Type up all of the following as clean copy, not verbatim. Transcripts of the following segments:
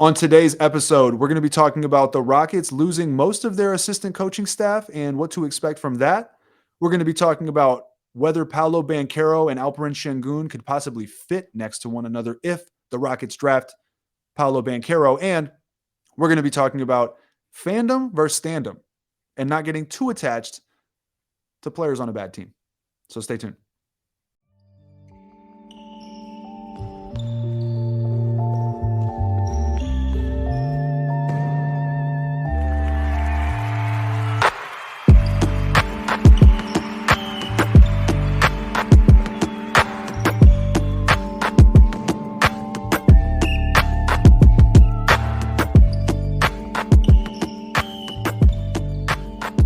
On today's episode, we're going to be talking about the Rockets losing most of their assistant coaching staff and what to expect from that. We're going to be talking about whether Paolo Banchero and Alperen Sengun could possibly fit next to one another if the Rockets draft Paolo Banchero. And we're going to be talking about fandom versus standom and not getting too attached to players on a bad team. So stay tuned.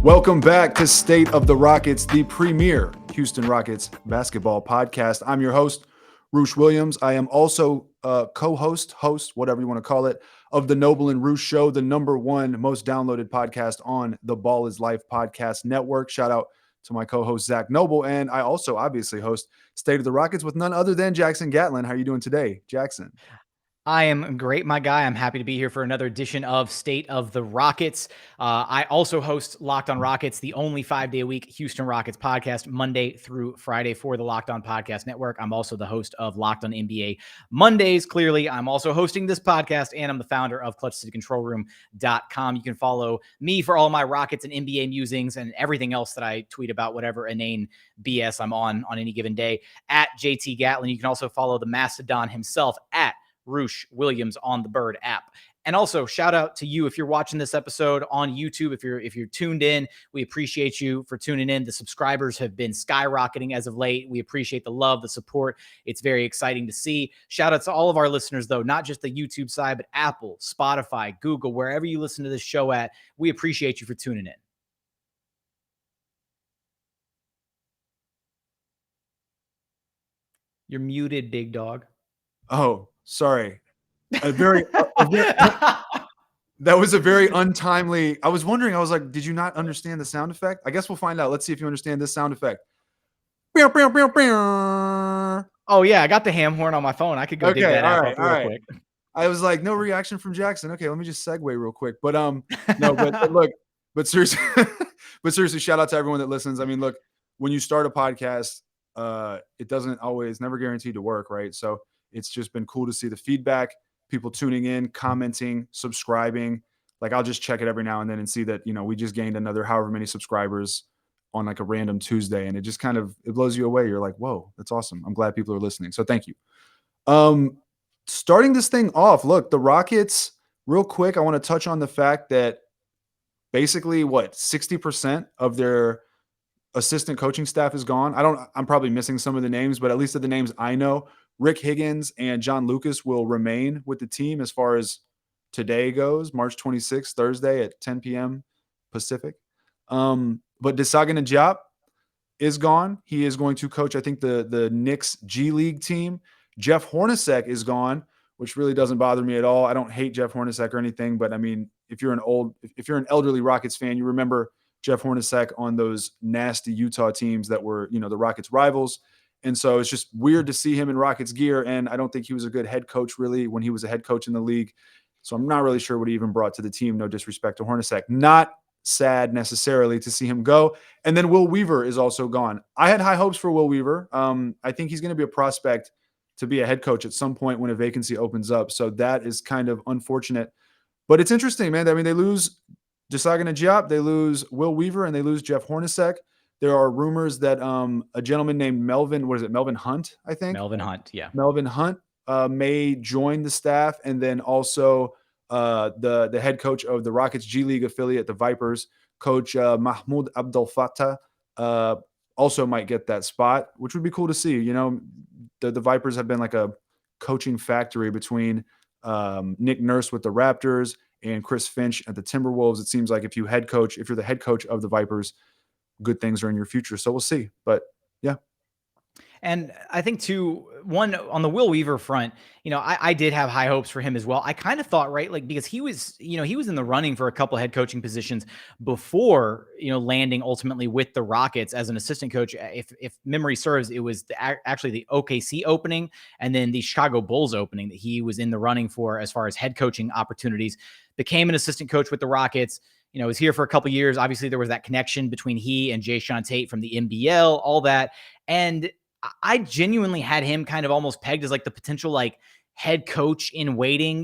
Welcome back to State of the Rockets, the premier Houston Rockets basketball podcast. I'm your host, Roosh Williams. I am also co-host, whatever you want to call it, of the Noble and Roosh Show, the #1 most downloaded podcast on the Ball is Life podcast network. Shout out to my co-host, Zach Noble. And I also obviously host State of the Rockets with none other than Jackson Gatlin. How are you doing today, Jackson? I am great, my guy. I'm happy to be here for another edition of State of the Rockets. I also host Locked on Rockets, the only 5-day-a-week Houston Rockets podcast, Monday through Friday for the Locked on Podcast Network. I'm also the host of Locked on NBA Mondays. Clearly, I'm also hosting this podcast, and I'm the founder of ClutchCityControlRoom.com. You can follow me for all my Rockets and NBA musings and everything else that I tweet about, whatever inane BS I'm on any given day, at JTGatlin. You can also follow the Mastodon himself at Roosh Williams on the Bird app. And also shout out to you if you're watching this episode on YouTube. If you're tuned in, we appreciate you for tuning in. The subscribers have been skyrocketing as of late. We appreciate the love, the support. It's very exciting to see. Shout out to all of our listeners, though, not just the YouTube side, but Apple, Spotify, Google, wherever you listen to this show at. We appreciate you for tuning in. You're muted, big dog. Oh, sorry. That was a very untimely. I was wondering, I was like, did you not understand the sound effect? I guess we'll find out. Let's see if you understand this sound effect. Oh, yeah, I got the ham horn on my phone. I could go dig that app up real quick. I was like, no reaction from Jackson. Okay, let me just segue real quick. But no, but look, but seriously, shout out to everyone that listens. I mean, look, when you start a podcast, it doesn't always, never guaranteed to work, right? So it's just been cool to see the feedback, people tuning in, commenting, subscribing. Like, I'll just check it every now and then and see that, we just gained another however many subscribers on like a random Tuesday. And it just kind of, it blows you away. You're like, whoa, that's awesome. I'm glad people are listening. So thank you. Starting this thing off, look, the Rockets, real quick, I want to touch on the fact that basically 60% of their assistant coaching staff is gone. I'm probably missing some of the names, but at least of the names I know, Rick Higgins and John Lucas will remain with the team as far as today goes, March 26th, Thursday at 10 p.m. Pacific. But Desagan Diop is gone. He is going to coach, I think, the Knicks G League team. Jeff Hornacek is gone, which really doesn't bother me at all. I don't hate Jeff Hornacek or anything, but I mean, if you're an elderly Rockets fan, you remember Jeff Hornacek on those nasty Utah teams that were, the Rockets rivals. And so it's just weird to see him in Rockets gear. And I don't think he was a good head coach really when he was a head coach in the league. So I'm not really sure what he even brought to the team. No disrespect to Hornacek. Not sad necessarily to see him go. And then Will Weaver is also gone. I had high hopes for Will Weaver. I think he's going to be a prospect to be a head coach at some point when a vacancy opens up. So that is kind of unfortunate. But it's interesting, man. I mean, they lose Desagan Diop, they lose Will Weaver, and they lose Jeff Hornacek. There are rumors that a gentleman named Melvin Hunt, I think? Melvin Hunt, yeah. Melvin Hunt may join the staff, and then also the head coach of the Rockets G League affiliate, the Vipers, Coach Mahmoud Abdel Fattah, also might get that spot, which would be cool to see. The Vipers have been like a coaching factory between Nick Nurse with the Raptors and Chris Finch at the Timberwolves. It seems like if you're the head coach of the Vipers, good things are in your future. So we'll see. But yeah. And I think too, one on the Will Weaver front, I did have high hopes for him as well. I kind of thought, right, like because he was in the running for a couple of head coaching positions before, landing ultimately with the Rockets as an assistant coach. If memory serves, it was actually the OKC opening and then the Chicago Bulls opening that he was in the running for as far as head coaching opportunities. Became an assistant coach with the Rockets. Was here for a couple of years. Obviously, there was that connection between he and Jayshawn Tate from the NBL, all that. And I genuinely had him kind of almost pegged as like the potential like head coach in waiting,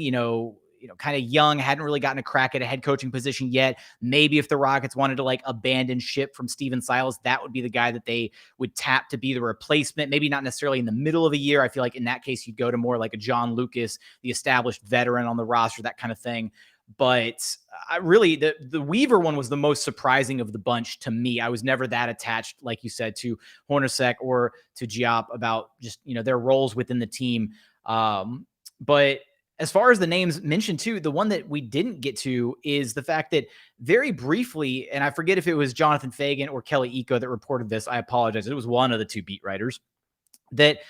kind of young, hadn't really gotten a crack at a head coaching position yet. Maybe if the Rockets wanted to like abandon ship from Steven Silas, that would be the guy that they would tap to be the replacement. Maybe not necessarily in the middle of a year. I feel like in that case, you'd go to more like a John Lucas, the established veteran on the roster, that kind of thing. But I really, the Weaver one was the most surprising of the bunch to me. I was never that attached, like you said, to Hornacek or to Diop about just, their roles within the team. But as far as the names mentioned too, the one that we didn't get to is the fact that very briefly, and I forget if it was Jonathan Fagan or Kelly Iko that reported this. I apologize. It was one of the two beat writers that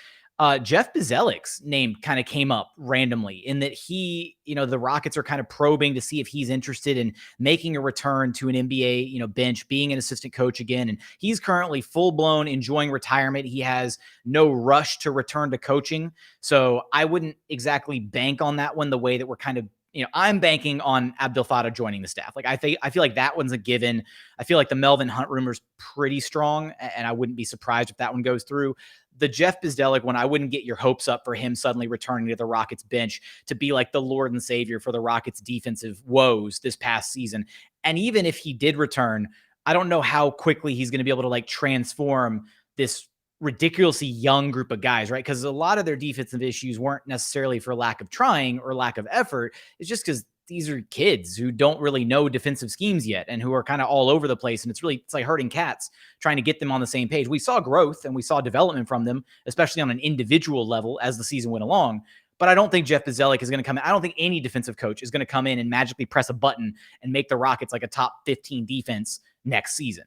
Jeff Bzelik's name kind of came up randomly in that he, the Rockets are kind of probing to see if he's interested in making a return to an NBA, bench, being an assistant coach again. And he's currently full blown enjoying retirement. He has no rush to return to coaching. So I wouldn't exactly bank on that one the way that we're kind of, I'm banking on Abdel Fattah joining the staff. Like I feel like that one's a given. I feel like the Melvin Hunt rumor's pretty strong, and I wouldn't be surprised if that one goes through. The Jeff Bzdelik one, I wouldn't get your hopes up for him suddenly returning to the Rockets bench to be like the Lord and Savior for the Rockets defensive woes this past season. And even if he did return, I don't know how quickly he's going to be able to like transform this ridiculously young group of guys, right? Because a lot of their defensive issues weren't necessarily for lack of trying or lack of effort. It's just because these are kids who don't really know defensive schemes yet and who are kind of all over the place. And it's like herding cats, trying to get them on the same page. We saw growth and we saw development from them, especially on an individual level as the season went along. But I don't think Jeff Bzdelik is going to come in. I don't think any defensive coach is going to come in and magically press a button and make the Rockets like a top 15 defense next season.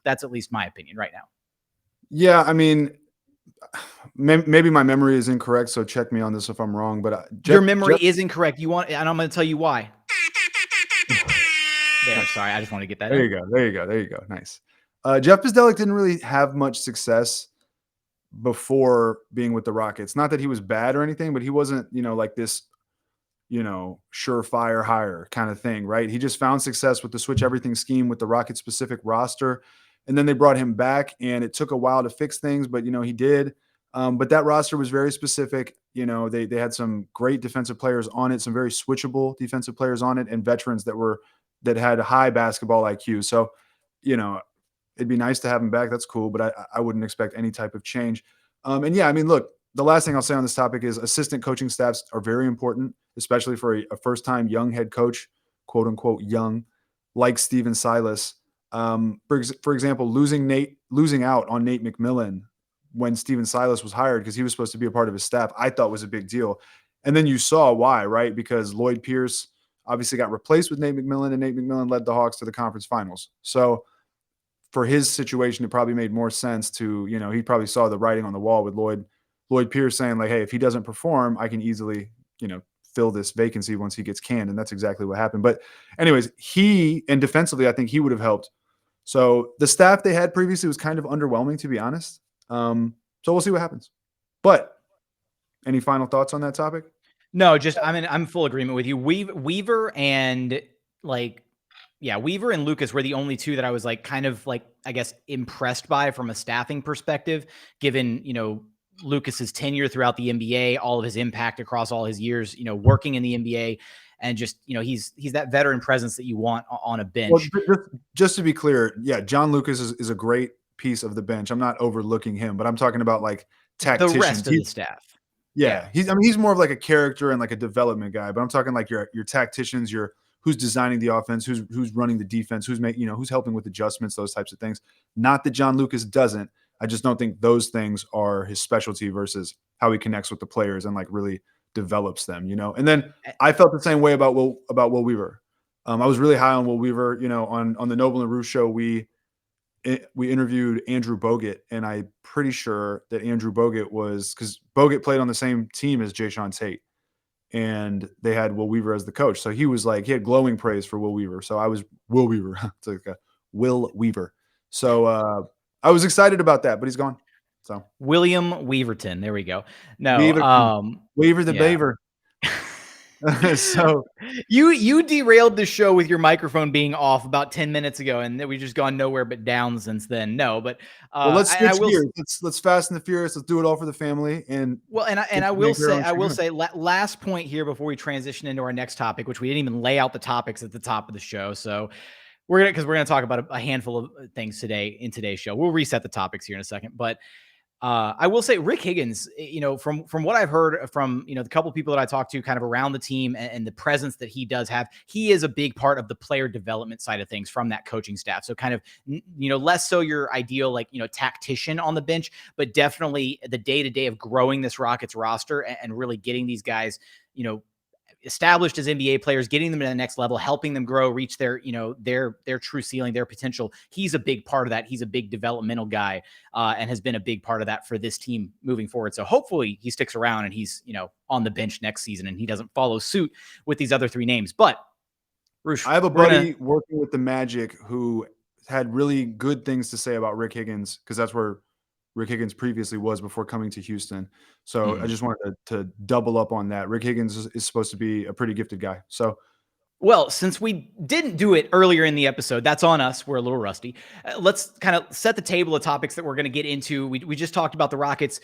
That's at least my opinion right now. Yeah, I mean, maybe my memory is incorrect, so check me on this if I'm wrong. But your memory is incorrect. And I'm going to tell you why. Sorry, I just want to get that. There you go. Nice. Jeff Bzdelik didn't really have much success before being with the Rockets. Not that he was bad or anything, but he wasn't, like this, surefire hire kind of thing, right? He just found success with the switch everything scheme with the Rocket specific roster. And then they brought him back, and it took a while to fix things, but he did. But that roster was very specific. They had some great defensive players on it, some very switchable defensive players on it, and veterans that had high basketball IQ. So, it'd be nice to have him back. That's cool, but I wouldn't expect any type of change. And yeah, I mean, look, the last thing I'll say on this topic is assistant coaching staffs are very important, especially for a first-time young head coach, quote unquote young, like Steven Silas. For example, losing out on Nate McMillan when Steven Silas was hired because he was supposed to be a part of his staff, I thought was a big deal. And then you saw why, right? Because Lloyd Pierce obviously got replaced with Nate McMillan, and Nate McMillan led the Hawks to the conference finals. So for his situation, it probably made more sense to, he probably saw the writing on the wall with Lloyd Pierce saying like, hey, if he doesn't perform, I can easily, fill this vacancy once he gets canned. And that's exactly what happened. But anyways, and defensively, I think he would have helped. So the staff they had previously was kind of underwhelming, to be honest. So we'll see what happens. But any final thoughts on that topic? No, just I'm in full agreement with you. Weaver and Weaver and Lucas were the only two that I was like kind of like, I guess, impressed by from a staffing perspective, given, Lucas's tenure throughout the NBA, all of his impact across all his years, working in the NBA, and just, he's that veteran presence that you want on a bench. Well, just to be clear, yeah, John Lucas is a great piece of the bench. I'm not overlooking him, but I'm talking about like tacticians. The rest of the staff. Yeah. He's more of like a character and like a development guy, but I'm talking like your tacticians, who's designing the offense, who's running the defense, who's helping with adjustments, those types of things. Not that John Lucas doesn't. I just don't think those things are his specialty versus how he connects with the players and like really develops them, And then I felt the same way about Will Weaver. I was really high on Will Weaver, on the Noble and Roosh show. we interviewed Andrew Bogut, and I'm pretty sure that Andrew Bogut was because Bogut played on the same team as Jayshawn Tate, and they had Will Weaver as the coach. So he was like, he had glowing praise for Will Weaver. So I was Will Weaver, it's like a Will Weaver. So I was excited about that, but he's gone. So William Weaverton. There we go. No, Weaver, Weaver the yeah. Baver. So you derailed the show with your microphone being off about 10 minutes ago, and we've just gone nowhere but down since then. No, but well, let's I switch will gears. Let's Fast and the Furious. Let's do it all for the family. And well, and I will say last point here before we transition into our next topic, which we didn't even lay out the topics at the top of the show. So we're gonna talk about a handful of things today in today's show. We'll reset the topics here in a second, but I will say Rick Higgins, from what I've heard from, the couple of people that I talked to kind of around the team and the presence that he does have, he is a big part of the player development side of things from that coaching staff. So kind of, less so your ideal, tactician on the bench, but definitely the day-to-day of growing this Rockets roster and really getting these guys, established as NBA players, getting them to the next level, helping them grow, reach their true ceiling, their potential. He's a big part of that. He's a big developmental guy and has been a big part of that for this team moving forward. So hopefully he sticks around and he's, on the bench next season and he doesn't follow suit with these other three names. But Roosh, I have a buddy working with the Magic who had really good things to say about Rick Higgins because that's where Rick Higgins previously was before coming to Houston. So I just wanted to double up on that. Rick Higgins is supposed to be a pretty gifted guy. So, well, since we didn't do it earlier in the episode, that's on us. We're a little rusty. Let's kind of set the table of topics that we're going to get into. We just talked about the Rockets,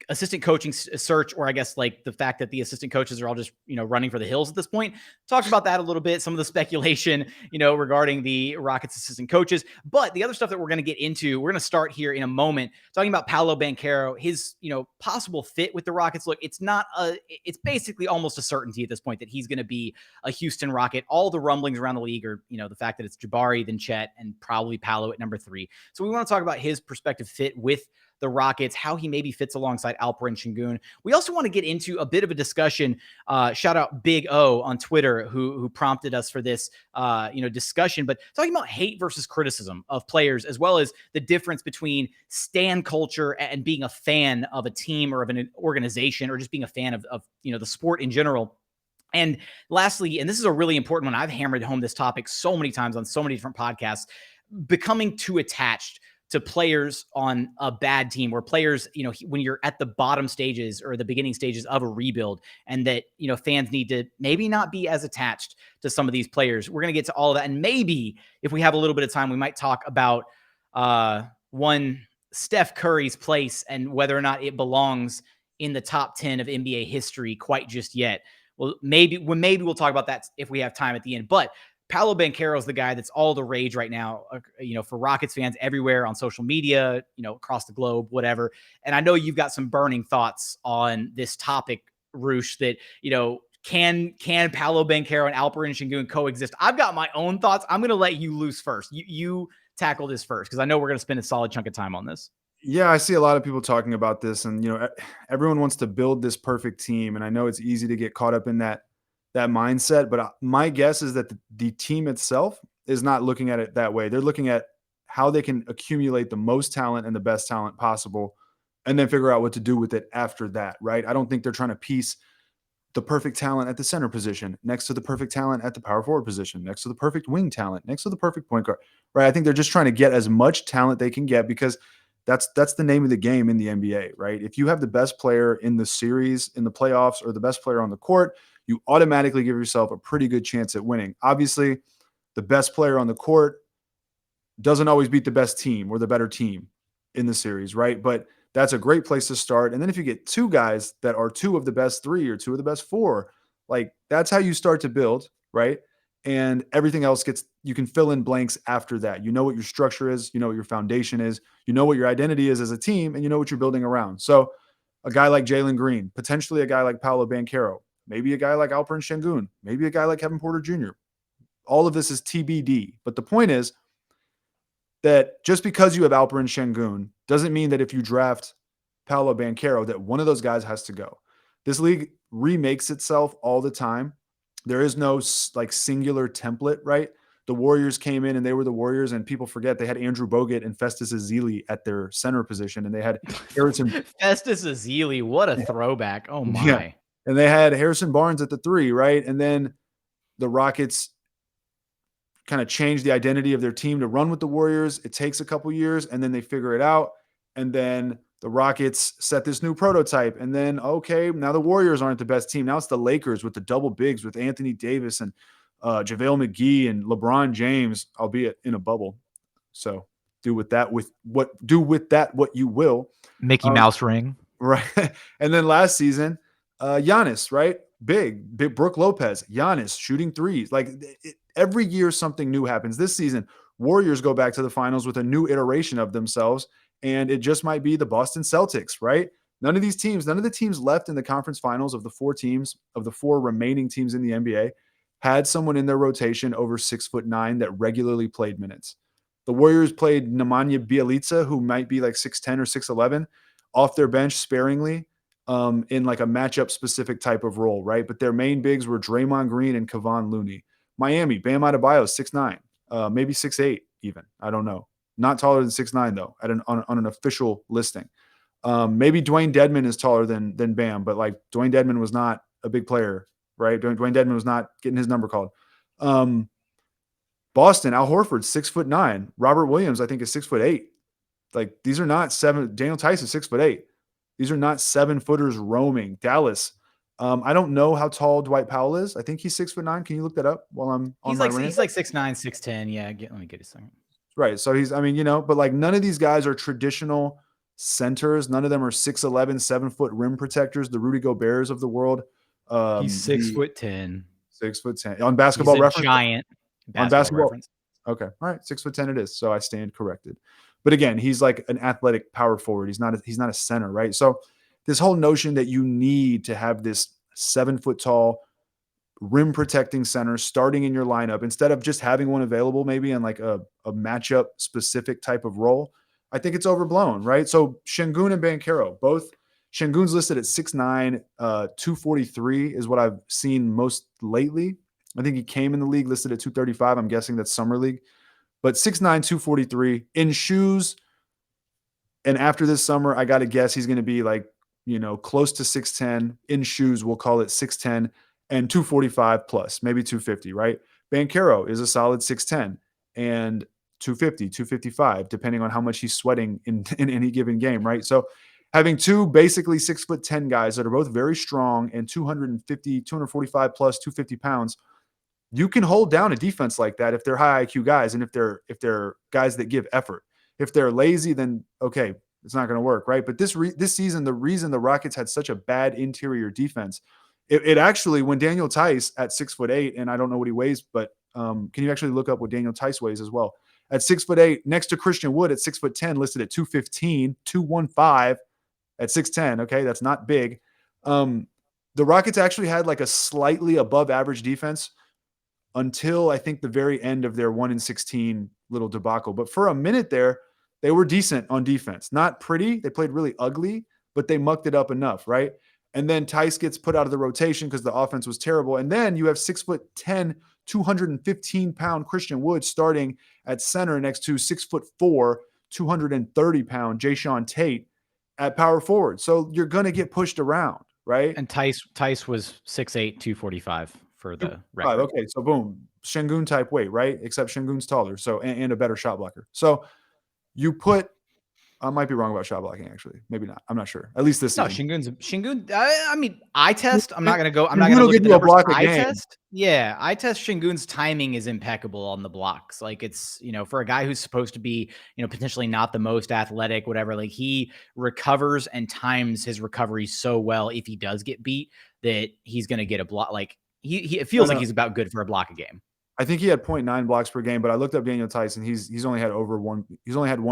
assistant coaching search, or I guess like the fact that the assistant coaches are all just, running for the hills at this point. Talked about that a little bit, some of the speculation, regarding the Rockets assistant coaches. But the other stuff that we're going to get into, we're going to start here in a moment, talking about Paolo Banchero, his, possible fit with the Rockets. Look, it's basically almost a certainty at this point that he's going to be a Houston Rocket. All the rumblings around the league are, the fact that it's Jabari, then Chet, and probably Paolo at number 3. So we want to talk about his prospective fit with the Rockets, how he maybe fits alongside Alperen Sengun. We also want to get into a bit of a discussion. Shout out Big O on Twitter who prompted us for this, discussion. But talking about hate versus criticism of players, as well as the difference between stan culture and being a fan of a team or of an organization, or just being a fan of the sport in general. And lastly, and this is a really important one, I've hammered home this topic so many times on so many different podcasts, becoming too attached to players on a bad team, or players, when you're at the bottom stages or the beginning stages of a rebuild, and that, fans need to maybe not be as attached to some of these players. We're going to get to all of that. And maybe if we have a little bit of time, we might talk about one Steph Curry's place and whether or not it belongs in the top 10 of NBA history quite just yet. Well, maybe we'll talk about that if we have time at the end. But Paolo Banchero is the guy that's all the rage right now, for Rockets fans everywhere on social media, across the globe, whatever. And I know you've got some burning thoughts on this topic, Roosh, that, can Paolo Banchero and Alperen Sengun coexist? I've got my own thoughts. I'm going to let you loose first. You tackle this first, because I know we're going to spend a solid chunk of time on this. Yeah, I see a lot of people talking about this, and everyone wants to build this perfect team, and I know it's easy to get caught up in that mindset, but my guess is that the team itself is not looking at it that way. They're looking at how they can accumulate the most talent and the best talent possible, and then figure out what to do with it after that, right? I don't think they're trying to piece the perfect talent at the center position next to the perfect talent at the power forward position, next to the perfect wing talent, next to the perfect point guard, right? I think they're just trying to get as much talent they can get, because that's the name of the game in the NBA, right? If you have the best player in the series, in the playoffs, or the best player on the court, you automatically give yourself a pretty good chance at winning. Obviously, the best player on the court doesn't always beat the best team or the better team in the series, right? But that's a great place to start. And then if you get two guys that are two of the best 3 or two of the best 4, like that's how you start to build, right? And everything else you can fill in blanks after that. You know what your structure is, you know what your foundation is, you know what your identity is as a team, and you know what you're building around. So a guy like Jalen Green, potentially a guy like Paolo Banchero, maybe a guy like Alperen Sengun, maybe a guy like Kevin Porter Jr. All of this is TBD. But the point is that just because you have Alperen Sengun doesn't mean that if you draft Paolo Banchero, that one of those guys has to go. This league remakes itself all the time. There is no singular template, right? the Warriors came in and they were the Warriors, and people forget they had Andrew Bogut and Festus Ezeli at their center position, and they had Harrison Festus Ezeli, what a throwback. Oh yeah, my. and they had Harrison Barnes at the 3, right? And then the Rockets kind of changed the identity of their team to run with the Warriors. It takes a couple years, and then they figure it out, and then the Rockets set this new prototype, and then okay, now the Warriors aren't the best team. Now it's the Lakers with the double bigs with Anthony Davis and JaVale McGee and LeBron James, albeit in a bubble. So do with that what you will. Mickey Mouse ring. Right. And then last season, Giannis, right? Big Brook Lopez, Giannis shooting threes. Like every year something new happens. This season, Warriors go back to the finals with a new iteration of themselves, and it just might be the Boston Celtics, right? None of the teams left in the conference finals of the four remaining teams in the NBA had someone in their rotation over 6'9" that regularly played minutes. The Warriors played Nemanja Bjelica, who might be like 6'10" or 6'11", off their bench sparingly in like a matchup specific type of role, right? But their main bigs were Draymond Green and Kevon Looney. Miami, Bam Adebayo, 6'9", maybe 6'8" even. I don't know. Not taller than 6'9" though, on an official listing. Maybe Dwayne Dedmon is taller than Bam, but like Dwayne Dedmon was not a big player, right? Dwayne Dedmon was not getting his number called. Boston, Al Horford, 6'9". Robert Williams, I think, is 6'8". Like these are not seven. Daniel Tice is 6'8". These are not 7-footers roaming. Dallas. I don't know how tall Dwight Powell is. I think he's 6'9". Can you look that up while I'm on my rant? He's like 6'9", 6'10". Yeah, let me get a second. Right. So he's, I mean, but like none of these guys are traditional centers. None of them are 6'11", 7-foot rim protectors, the Rudy Goberts of the world. He's 6'10". 6'10". On Basketball He's a Reference. giant. On Basketball Reference. Okay. All right. 6'10" it is. So I stand corrected. But again, he's like an athletic power forward. He's not a center, right? So this whole notion that you need to have this 7-foot tall rim protecting center starting in your lineup instead of just having one available maybe in like a matchup specific type of role, I think it's overblown, right? So Sengun and Banchero, both. Sengun's listed at 6'9", 243 is what I've seen most lately. I think he came in the league listed at 235. I'm guessing that's summer league. But 6'9", 243 in shoes. And after this summer, I got to guess he's going to be like, close to 6'10". In shoes, we'll call it 6'10", and 245 plus, maybe 250, right? Banchero is a solid 6'10", and 250, 255, depending on how much he's sweating in any given game, right? So having two basically 6'10" guys that are both very strong and 250, 245 plus, 250 pounds, you can hold down a defense like that if they're high IQ guys and if they're guys that give effort. If they're lazy, then okay, it's not going to work, right? But this season, the reason the Rockets had such a bad interior defense, it actually, when Daniel Tice at 6'8", and I don't know what he weighs, but can you actually look up what Daniel Tice weighs as well? At 6'8", next to Christian Wood at 6'10", listed at 215, 215 at 6'10". Okay, that's not big. The Rockets actually had like a slightly above average defense until I think the very end of their 1-16 little debacle. But for a minute there, they were decent on defense. Not pretty. They played really ugly, but they mucked it up enough, right? And then Tice gets put out of the rotation because the offense was terrible. And then you have 6'10", 215-pound Christian Wood starting at center next to 6'4", 230-pound Jayshawn Tate at power forward. So you're going to get pushed around, right? And Tice was 6'8", 245 for the record. Okay, so boom, Sengun type weight, right? Except Sengun's taller, so and a better shot blocker. So you put, I might be wrong about shot blocking, actually. Maybe not. I'm not sure. At least this season. Shingun. I mean, eye test. I'm not gonna go. I'm not gonna look at the numbers. Eye test. Yeah, eye test. Sengun's timing is impeccable on the blocks. Like it's for a guy who's supposed to be potentially not the most athletic, whatever. Like he recovers and times his recovery so well if he does get beat that he's gonna get a block. Like it feels like he's about good for a block a game. I think he had 0.9 blocks per game, but I looked up Daniel Tice and he's only had one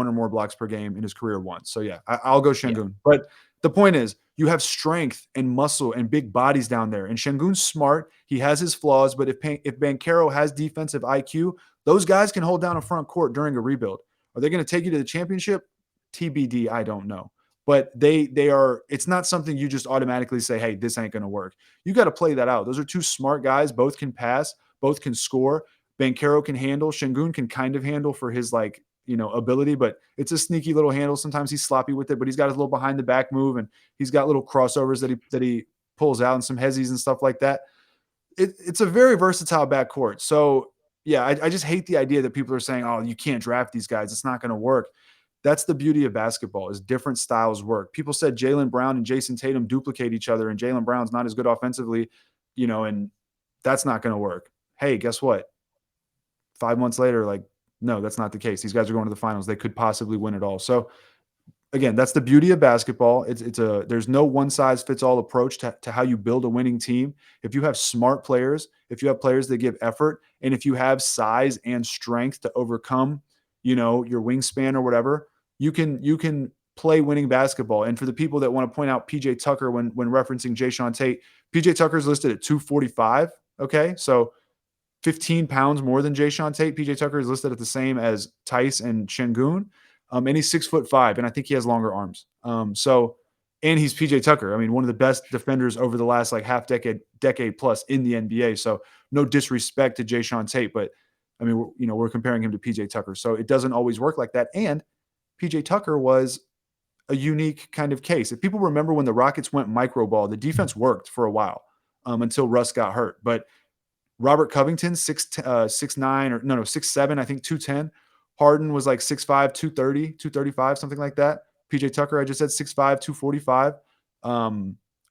or more blocks per game in his career once. So yeah, I'll go Sengun. Yeah. But the point is, you have strength and muscle and big bodies down there. And Sengun's smart. He has his flaws, but if Banchero has defensive IQ, those guys can hold down a front court during a rebuild. Are they going to take you to the championship? TBD, I don't know. But they are. It's not something you just automatically say, hey, this ain't going to work. You got to play that out. Those are two smart guys. Both can pass. Both can score. Banchero can handle. Sengun can kind of handle for his like, ability, but it's a sneaky little handle. Sometimes he's sloppy with it, but he's got his little behind the back move, and he's got little crossovers that he pulls out and some hezzies and stuff like that. It's a very versatile backcourt. So yeah, I just hate the idea that people are saying, oh, you can't draft these guys. It's not going to work. That's the beauty of basketball, is different styles work. People said Jaylen Brown and Jason Tatum duplicate each other, and Jaylen Brown's not as good offensively, and that's not going to work. Hey, guess what? 5 months later, like, no, that's not the case. These guys are going to the finals. They could possibly win it all. So again, that's the beauty of basketball. There's no one size fits all approach to how you build a winning team. If you have smart players, if you have players that give effort, and if you have size and strength to overcome, your wingspan or whatever, you can play winning basketball. And for the people that want to point out PJ Tucker when referencing Jae'Sean Tate, PJ Tucker is listed at 245. Okay. So 15 pounds more than Jae'Sean Tate. PJ Tucker is listed at the same as Tice and Sengun. And he's 6'5", and I think he has longer arms. And he's PJ Tucker. I mean, one of the best defenders over the last like decade plus in the NBA. So no disrespect to Jae'Sean Tate, but I mean, we're comparing him to PJ Tucker. So it doesn't always work like that. And PJ Tucker was a unique kind of case. If people remember when the Rockets went micro ball, the defense worked for a while until Russ got hurt. But Robert Covington, 6'9", or no, 6'7", I think 210. Harden was like 6'5", 230, 235, something like that. PJ Tucker, I just said 6'5", 245.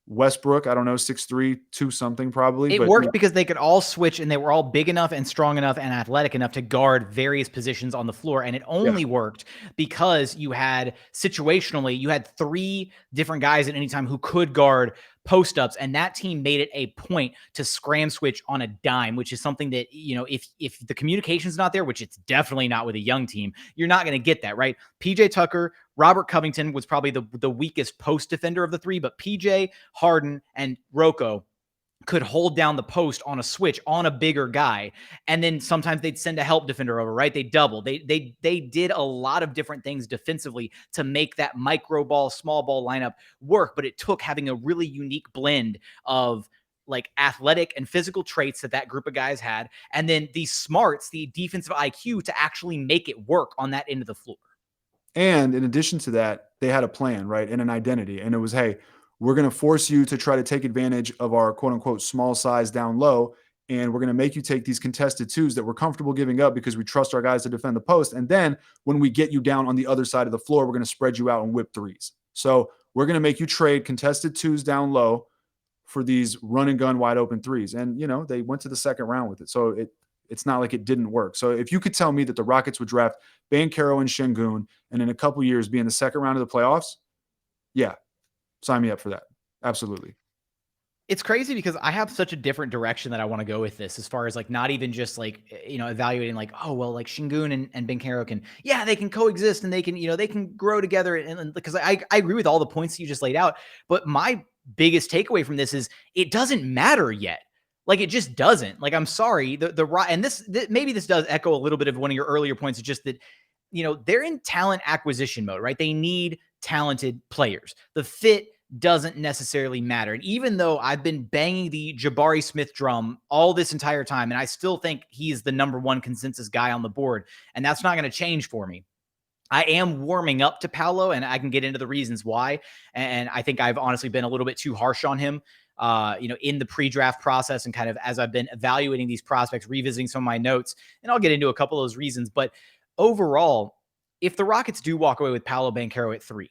Westbrook, I don't know, 6'3", 2 something probably. It worked because they could all switch, and they were all big enough and strong enough and athletic enough to guard various positions on the floor. And it only worked because you had you had 3 different guys at any time who could guard post-ups, and that team made it a point to scram switch on a dime, which is something that, if the communication's not there, which it's definitely not with a young team, you're not going to get that, right? PJ Tucker, Robert Covington was probably the weakest post defender of the 3, but PJ, Harden, and Rocco could hold down the post on a switch on a bigger guy. And then sometimes they'd send a help defender over, right? They double. They did a lot of different things defensively to make that micro ball, small ball lineup work. But it took having a really unique blend of like athletic and physical traits that group of guys had, and then the smarts, the defensive IQ to actually make it work on that end of the floor. And in addition to that, they had a plan, right? And an identity. And it was, hey, we're going to force you to try to take advantage of our quote unquote small size down low. And we're going to make you take these contested twos that we're comfortable giving up because we trust our guys to defend the post. And then when we get you down on the other side of the floor, we're going to spread you out and whip threes. So we're going to make you trade contested twos down low for these run and gun wide open threes. And, they went to the second round with it. So it's not like it didn't work. So if you could tell me that the Rockets would draft Banchero and Sengun and in a couple years be in the second round of the playoffs, yeah, sign me up for that. Absolutely. It's crazy because I have such a different direction that I want to go with this, as far as like not even just like, evaluating like, oh, well, like Sengun and Banchero they can coexist and they can grow together. And because I agree with all the points you just laid out. But my biggest takeaway from this is it doesn't matter yet. Like, it just doesn't. Like, I'm sorry. And maybe this does echo a little bit of one of your earlier points. It's just that, they're in talent acquisition mode, right? They need talented players. The fit doesn't necessarily matter. And even though I've been banging the Jabari Smith drum all this entire time, and I still think he's the number 1 consensus guy on the board, and that's not going to change for me, I am warming up to Paolo, and I can get into the reasons why. And I think I've honestly been a little bit too harsh on him, in the pre-draft process, and kind of as I've been evaluating these prospects, revisiting some of my notes, and I'll get into a couple of those reasons. But overall, if the Rockets do walk away with Paolo Banchero at 3,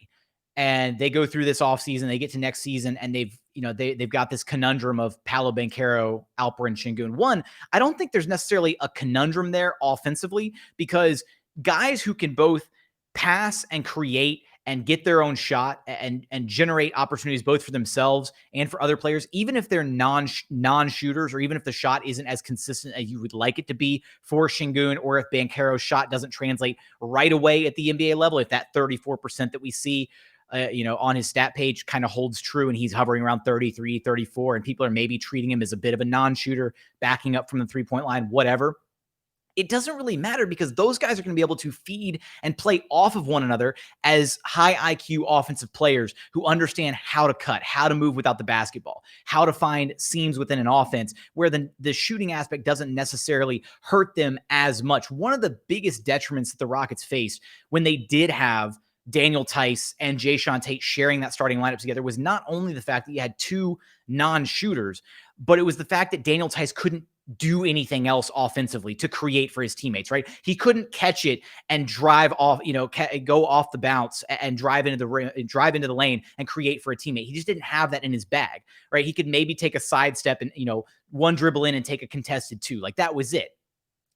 and they go through this offseason, they get to next season, and they've got this conundrum of Paolo Banchero, Alperen Sengun. One, I don't think there's necessarily a conundrum there offensively, because guys who can both pass and create and get their own shot and generate opportunities both for themselves and for other players, even if they're non-shooters, or even if the shot isn't as consistent as you would like it to be for Sengun, or if Banchero's shot doesn't translate right away at the NBA level, if that 34% that we see on his stat page kind of holds true, and he's hovering around 33, 34, and people are maybe treating him as a bit of a non-shooter, backing up from the 3-point line, whatever. it doesn't really matter because those guys are going to be able to feed and play off of one another as high IQ offensive players who understand how to cut, how to move without the basketball, how to find seams within an offense where the shooting aspect doesn't necessarily hurt them as much. One of the biggest detriments that the Rockets faced when they did have Daniel Tice and Jayshawn Tate sharing that starting lineup together was not only the fact that you had two non-shooters, but it was the fact that Daniel Tice couldn't do anything else offensively to create for his teammates, right? He couldn't catch it and drive off, go off the bounce and drive into the lane and create for a teammate. He just didn't have that in his bag, right? He could maybe take a sidestep and, one dribble in and take a contested two. Like that was it.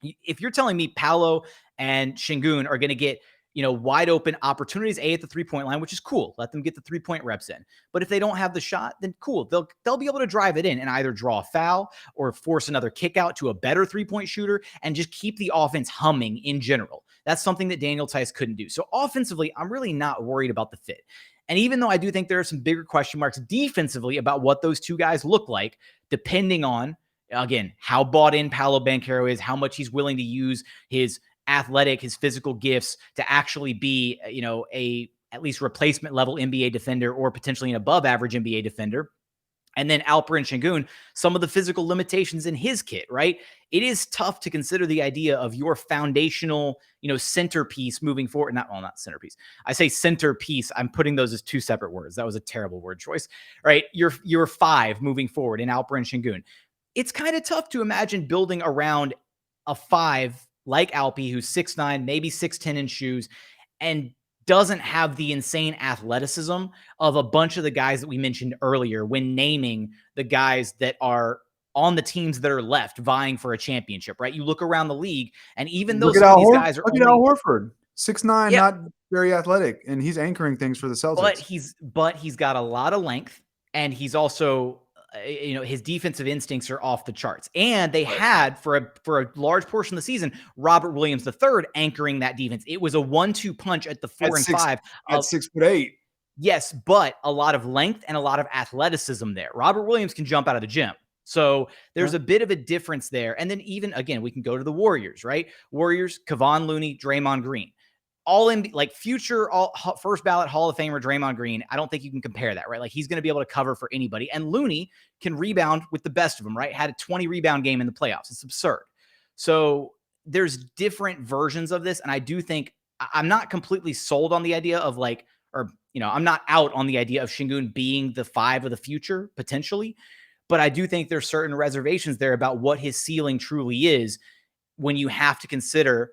If you're telling me Paolo and Sengun are going to get, wide open opportunities, at the 3-point line, which is cool. Let them get the 3-point reps in. But if they don't have the shot, then cool. They'll be able to drive it in and either draw a foul or force another kick out to a better 3-point shooter and just keep the offense humming in general. That's something that Daniel Tice couldn't do. So offensively, I'm really not worried about the fit. And even though I do think there are some bigger question marks defensively about what those two guys look like, depending on, again, how bought in Paolo Banchero is, how much he's willing to use his physical gifts to actually be, a at least replacement level NBA defender or potentially an above average NBA defender. And then Alperen Sengun, some of the physical limitations in his kit, right? It is tough to consider the idea of your foundational, centerpiece moving forward. Not centerpiece. I say centerpiece. I'm putting those as two separate words. That was a terrible word choice, right? Your five moving forward in Alperen Sengun. It's kind of tough to imagine building around a five like Alpi, who's 6'9", maybe 6'10" in shoes, and doesn't have the insane athleticism of a bunch of the guys that we mentioned earlier when naming the guys that are on the teams that are left vying for a championship, right? You look around the league, and even though some of these guys are look at Al Horford, 6'9", yeah, not very athletic, and he's anchoring things for the Celtics. but he's got a lot of length, and he's also his defensive instincts are off the charts. And they had for a large portion of the season, Robert Williams III anchoring that defense. It was a 1-2 punch at the 4 and 5 at 6'8". Yes, but a lot of length and a lot of athleticism there. Robert Williams can jump out of the gym. So there's a bit of a difference there. And then even, again, we can go to the Warriors, right? Warriors, Kevon Looney, Draymond Green. All in like future first ballot Hall of Famer Draymond Green. I don't think you can compare that, right? Like he's going to be able to cover for anybody. And Looney can rebound with the best of them, right? Had a 20 rebound game in the playoffs. It's absurd. So there's different versions of this. And I do think I'm not completely sold on the idea of I'm not out on the idea of Sengun being the 5 of the future potentially, but I do think there's certain reservations there about what his ceiling truly is when you have to consider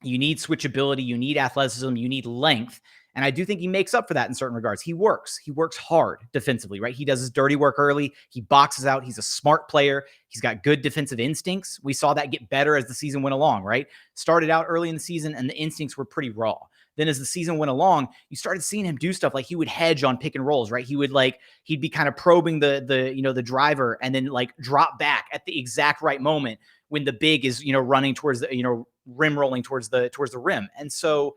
you need switchability, you need athleticism, you need length. And I do think he makes up for that in certain regards. He works hard defensively, right? He does his dirty work early. He boxes out. He's a smart player. He's got good defensive instincts. We saw that get better as the season went along, right? Started out early in the season and the instincts were pretty raw. Then as the season went along, you started seeing him do stuff like he would hedge on pick and rolls, right? He'd be kind of probing the driver and then like drop back at the exact right moment when the big is, running towards the, rim rolling towards the rim. And so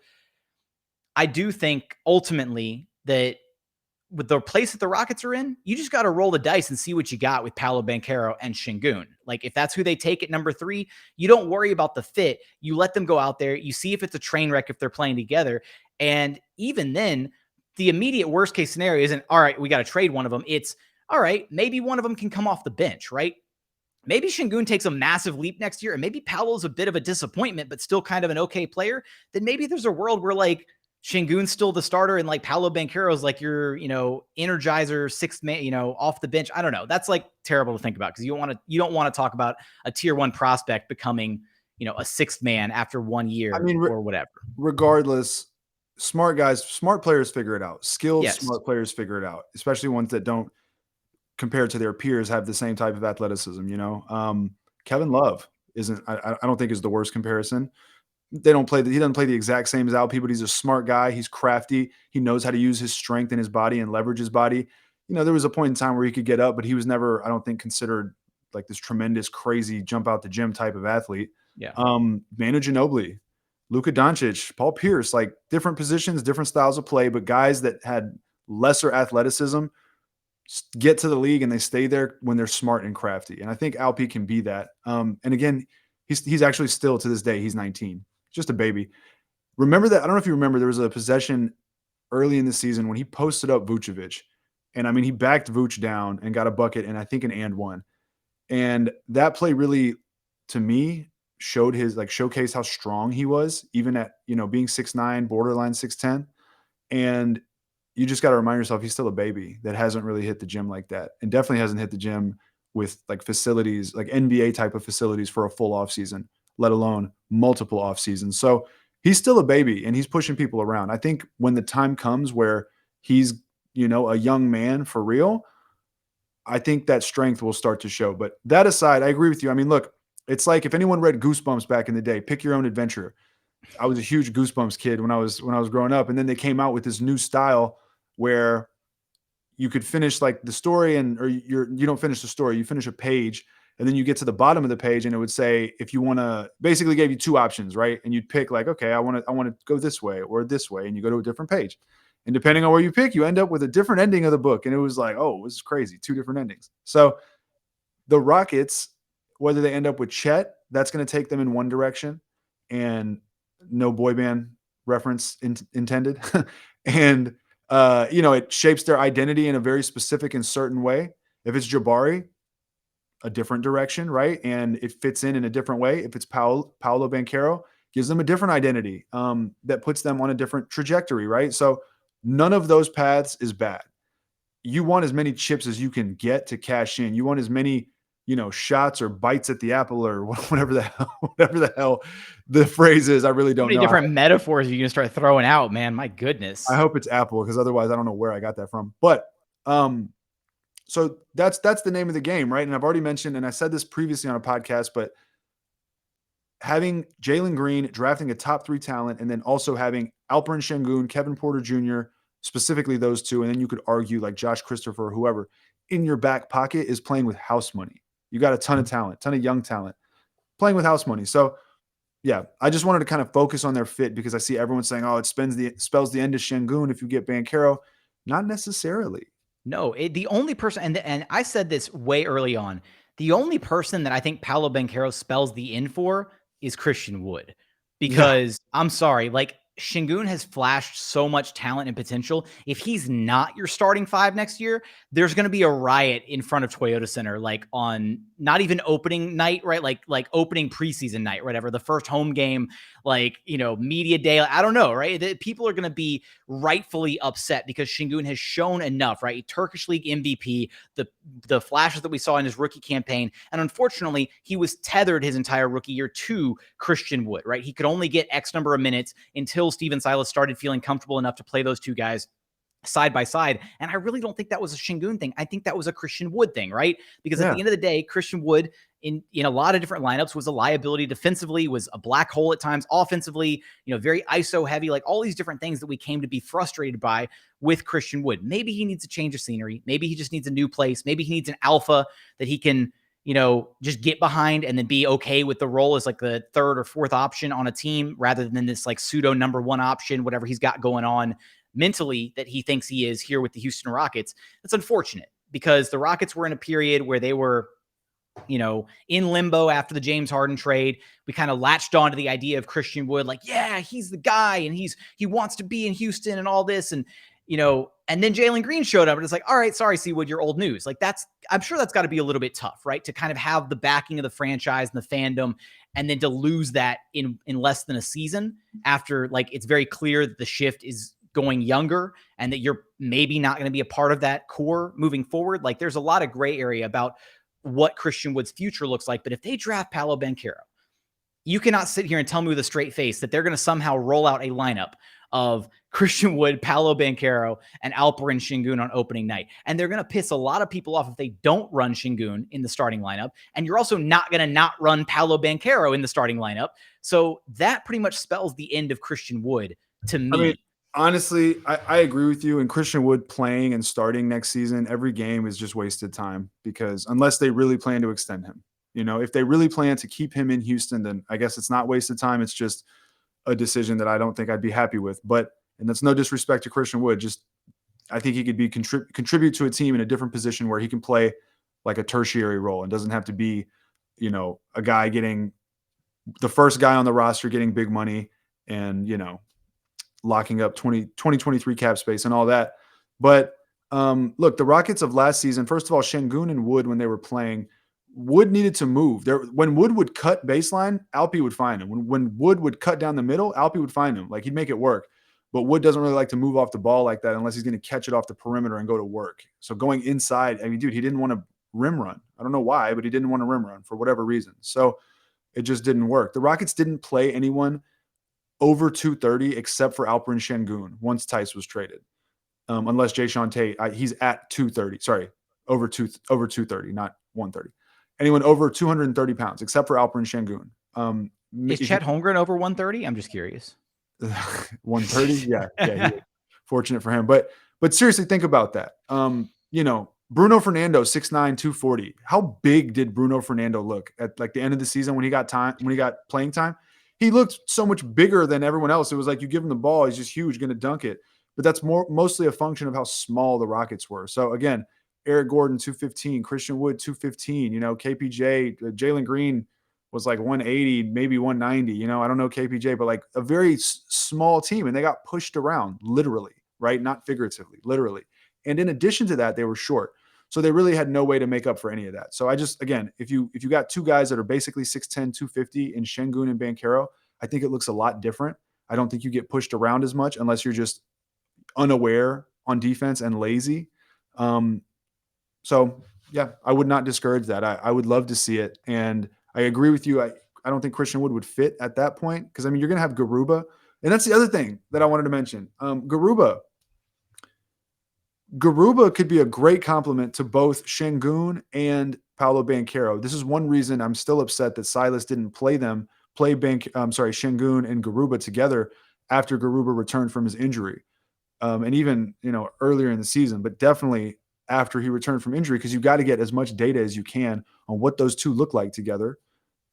I do think ultimately that with the place that the Rockets are in, you just got to roll the dice and see what you got with Paolo Banchero and Sengun. Like if that's who they take at number 3, you don't worry about the fit. You let them go out there. You see if it's a train wreck if they're playing together. And even then, the immediate worst case scenario isn't, all right, we got to trade one of them. It's, all right, maybe one of them can come off the bench, right? Maybe Sengun takes a massive leap next year, and maybe Paolo's a bit of a disappointment, but still kind of an okay player. Then maybe there's a world where like Sengun's still the starter and like Paolo Banchero's like your, energizer 6th man, off the bench. I don't know. That's like terrible to think about because you don't want to talk about a tier 1 prospect becoming, a 6th man after 1 year or whatever. Regardless, smart players figure it out. Skilled, smart players figure it out, especially ones that don't, compared to their peers, have the same type of athleticism. Kevin Love I don't think is the worst comparison. He doesn't play the exact same as Alpi, but he's a smart guy. He's crafty. He knows how to use his strength in his body and leverage his body. There was a point in time where he could get up, but he was never, I don't think, considered like this tremendous, crazy jump out the gym type of athlete. Yeah. Manu Ginobili, Luka Doncic, Paul Pierce, like different positions, different styles of play, but guys that had lesser athleticism get to the league and they stay there when they're smart and crafty. And I think Alpi can be that. And again, He's actually still to this day, he's 19, just a baby. Remember that? I don't know if you remember, there was a possession early in the season when he posted up Vucevic. And I mean, he backed Vooch down and got a bucket and I think an and one. And that play really, to me, showcased how strong he was, even at, being 6'9", borderline 6'10". And you just got to remind yourself he's still a baby that hasn't really hit the gym like that, and definitely hasn't hit the gym with like facilities, like NBA type of facilities for a full off season, let alone multiple off seasons. So he's still a baby and he's pushing people around. I think when the time comes where he's, a young man for real, I think that strength will start to show. But that aside, I agree with you. I mean, look, it's like if anyone read Goosebumps back in the day, Pick Your Own Adventure. I was a huge Goosebumps kid when I was growing up, and then they came out with this new style where you could finish like the story, or you don't finish the story, you finish a page, and then you get to the bottom of the page, and it would say if you want to, basically gave you two options, right? And you'd pick like, okay, I want to go this way or this way, and you go to a different page. And depending on where you pick, you end up with a different ending of the book. And it was like, oh, this is crazy, two different endings. So the Rockets, whether they end up with Chet, that's going to take them in one direction, and no boy band reference intended. And it shapes their identity in a very specific and certain way. If it's Jabari, a different direction, right? And it fits in a different way. If it's Paolo Banchero, gives them a different identity that puts them on a different trajectory, right? So none of those paths is bad. You want as many chips as you can get to cash in. You want as many, shots or bites at the apple or whatever the hell the phrase is. I really don't know. How many different metaphors you can start throwing out, man? My goodness. I hope it's apple, because otherwise I don't know where I got that from. But so that's the name of the game, right? And I've already mentioned, and I said this previously on a podcast, but having Jalen Green, drafting a top 3 talent, and then also having Alperen Sengun, Kevin Porter Jr., specifically those two, and then you could argue like Josh Christopher or whoever in your back pocket is playing with house money. You got a ton of talent, ton of young talent playing with house money. So yeah, I just wanted to kind of focus on their fit, because I see everyone saying, oh, it spells the end of Sengun if you get Banchero. Not necessarily. No, the only person, and I said this way early on, the only person that I think Paolo Banchero spells the end for is Christian Wood, because I'm sorry, like Sengun has flashed so much talent and potential. If he's not your starting 5 next year, there's going to be a riot in front of Toyota Center, like on not even opening night, right? Like opening preseason night, whatever, the first home game, like, media day. I don't know, right? People are going to be rightfully upset because Sengun has shown enough, right? Turkish League MVP, the flashes that we saw in his rookie campaign. And unfortunately, he was tethered his entire rookie year to Christian Wood, right? He could only get X number of minutes until Steven Silas started feeling comfortable enough to play those two guys side by side. And I really don't think that was a Sengun thing. I think that was a Christian Wood thing, right? Because at the end of the day, Christian Wood in a lot of different lineups was a liability defensively, was a black hole at times offensively, very ISO heavy, like all these different things that we came to be frustrated by with Christian Wood. Maybe he needs a change of scenery. Maybe he just needs a new place. Maybe he needs an alpha that he can, just get behind and then be okay with the role as like the 3rd or 4th option on a team, rather than this like pseudo number 1 option, whatever he's got going on mentally that he thinks he is here with the Houston Rockets. That's unfortunate, because the Rockets were in a period where they were, in limbo after the James Harden trade. We kind of latched on to the idea of Christian Wood, like, yeah, he's the guy and he wants to be in Houston and all this. And, and then Jalen Green showed up and it's like, all right, sorry, Seawood, you're old news. Like I'm sure that's got to be a little bit tough, right? To kind of have the backing of the franchise and the fandom, and then to lose that in less than a season after, like, it's very clear that the shift is going younger and that you're maybe not going to be a part of that core moving forward. Like, there's a lot of gray area about what Christian Wood's future looks like. But if they draft Paolo Banchero, you cannot sit here and tell me with a straight face that they're going to somehow roll out a lineup of Christian Wood, Paolo Banchero, and Alperen Sengun on opening night. And they're going to piss a lot of people off if they don't run Sengun in the starting lineup. And you're also not going to not run Paolo Banchero in the starting lineup. So that pretty much spells the end of Christian Wood to me. I mean, honestly, I agree with you. And Christian Wood playing and starting next season, every game is just wasted time, because unless they really plan to extend him, if they really plan to keep him in Houston, then I guess it's not wasted time. It's just a decision that I don't think I'd be happy with. But, and that's no disrespect to Christian Wood, just I think he could be contribute to a team in a different position where he can play like a tertiary role and doesn't have to be, a guy getting the first guy on the roster getting big money and, locking up 2023 cap space and all that. But look, the Rockets of last season, first of all, Sengun and Wood, when they were playing, Wood needed to move. When Wood would cut baseline, Alpi would find him. When Wood would cut down the middle, Alpi would find him. Like, he'd make it work. But Wood doesn't really like to move off the ball like that unless he's going to catch it off the perimeter and go to work. So going inside, I mean, dude, he didn't want to rim run. I don't know why, but he didn't want to rim run for whatever reason. So it just didn't work. The Rockets didn't play anyone over 230 except for Alperen Sengun once Tice was traded. Unless Jayshawn Tate, he's at 230. Sorry, over 230, not 130. Anyone over 230 pounds except for Alperen Sengun. Is Chet Holmgren over 130? I'm just curious. 130, yeah. Fortunate for him, but seriously, think about that. Bruno Fernando, 6'9", 240. How big did Bruno Fernando look at like the end of the season when he got playing time? He looked so much bigger than everyone else. It was like you give him the ball, he's just huge, going to dunk it. But that's mostly a function of how small the Rockets were. So again, Eric Gordon, 215, Christian Wood, 215, KPJ, Jalen Green was like 180, maybe 190. I don't know KPJ, but like a very small team, and they got pushed around literally, right? Not figuratively, literally. And in addition to that, they were short. So they really had no way to make up for any of that. So again, if you got two guys that are basically 6'10", 250 in Sengun and Banchero, I think it looks a lot different. I don't think you get pushed around as much unless you're just unaware on defense and lazy. So yeah, I would not discourage that. I would love to see it. And I agree with you. I don't think Christian Wood would fit at that point. Cause I mean, you're going to have Garuba. And that's the other thing that I wanted to mention. Garuba could be a great compliment to both Sengun and Paolo Banchero. This is one reason I'm still upset that Silas didn't play Sengun and Garuba together after Garuba returned from his injury. And even, earlier in the season, but definitely after he returned from injury, because you've got to get as much data as you can on what those two look like together,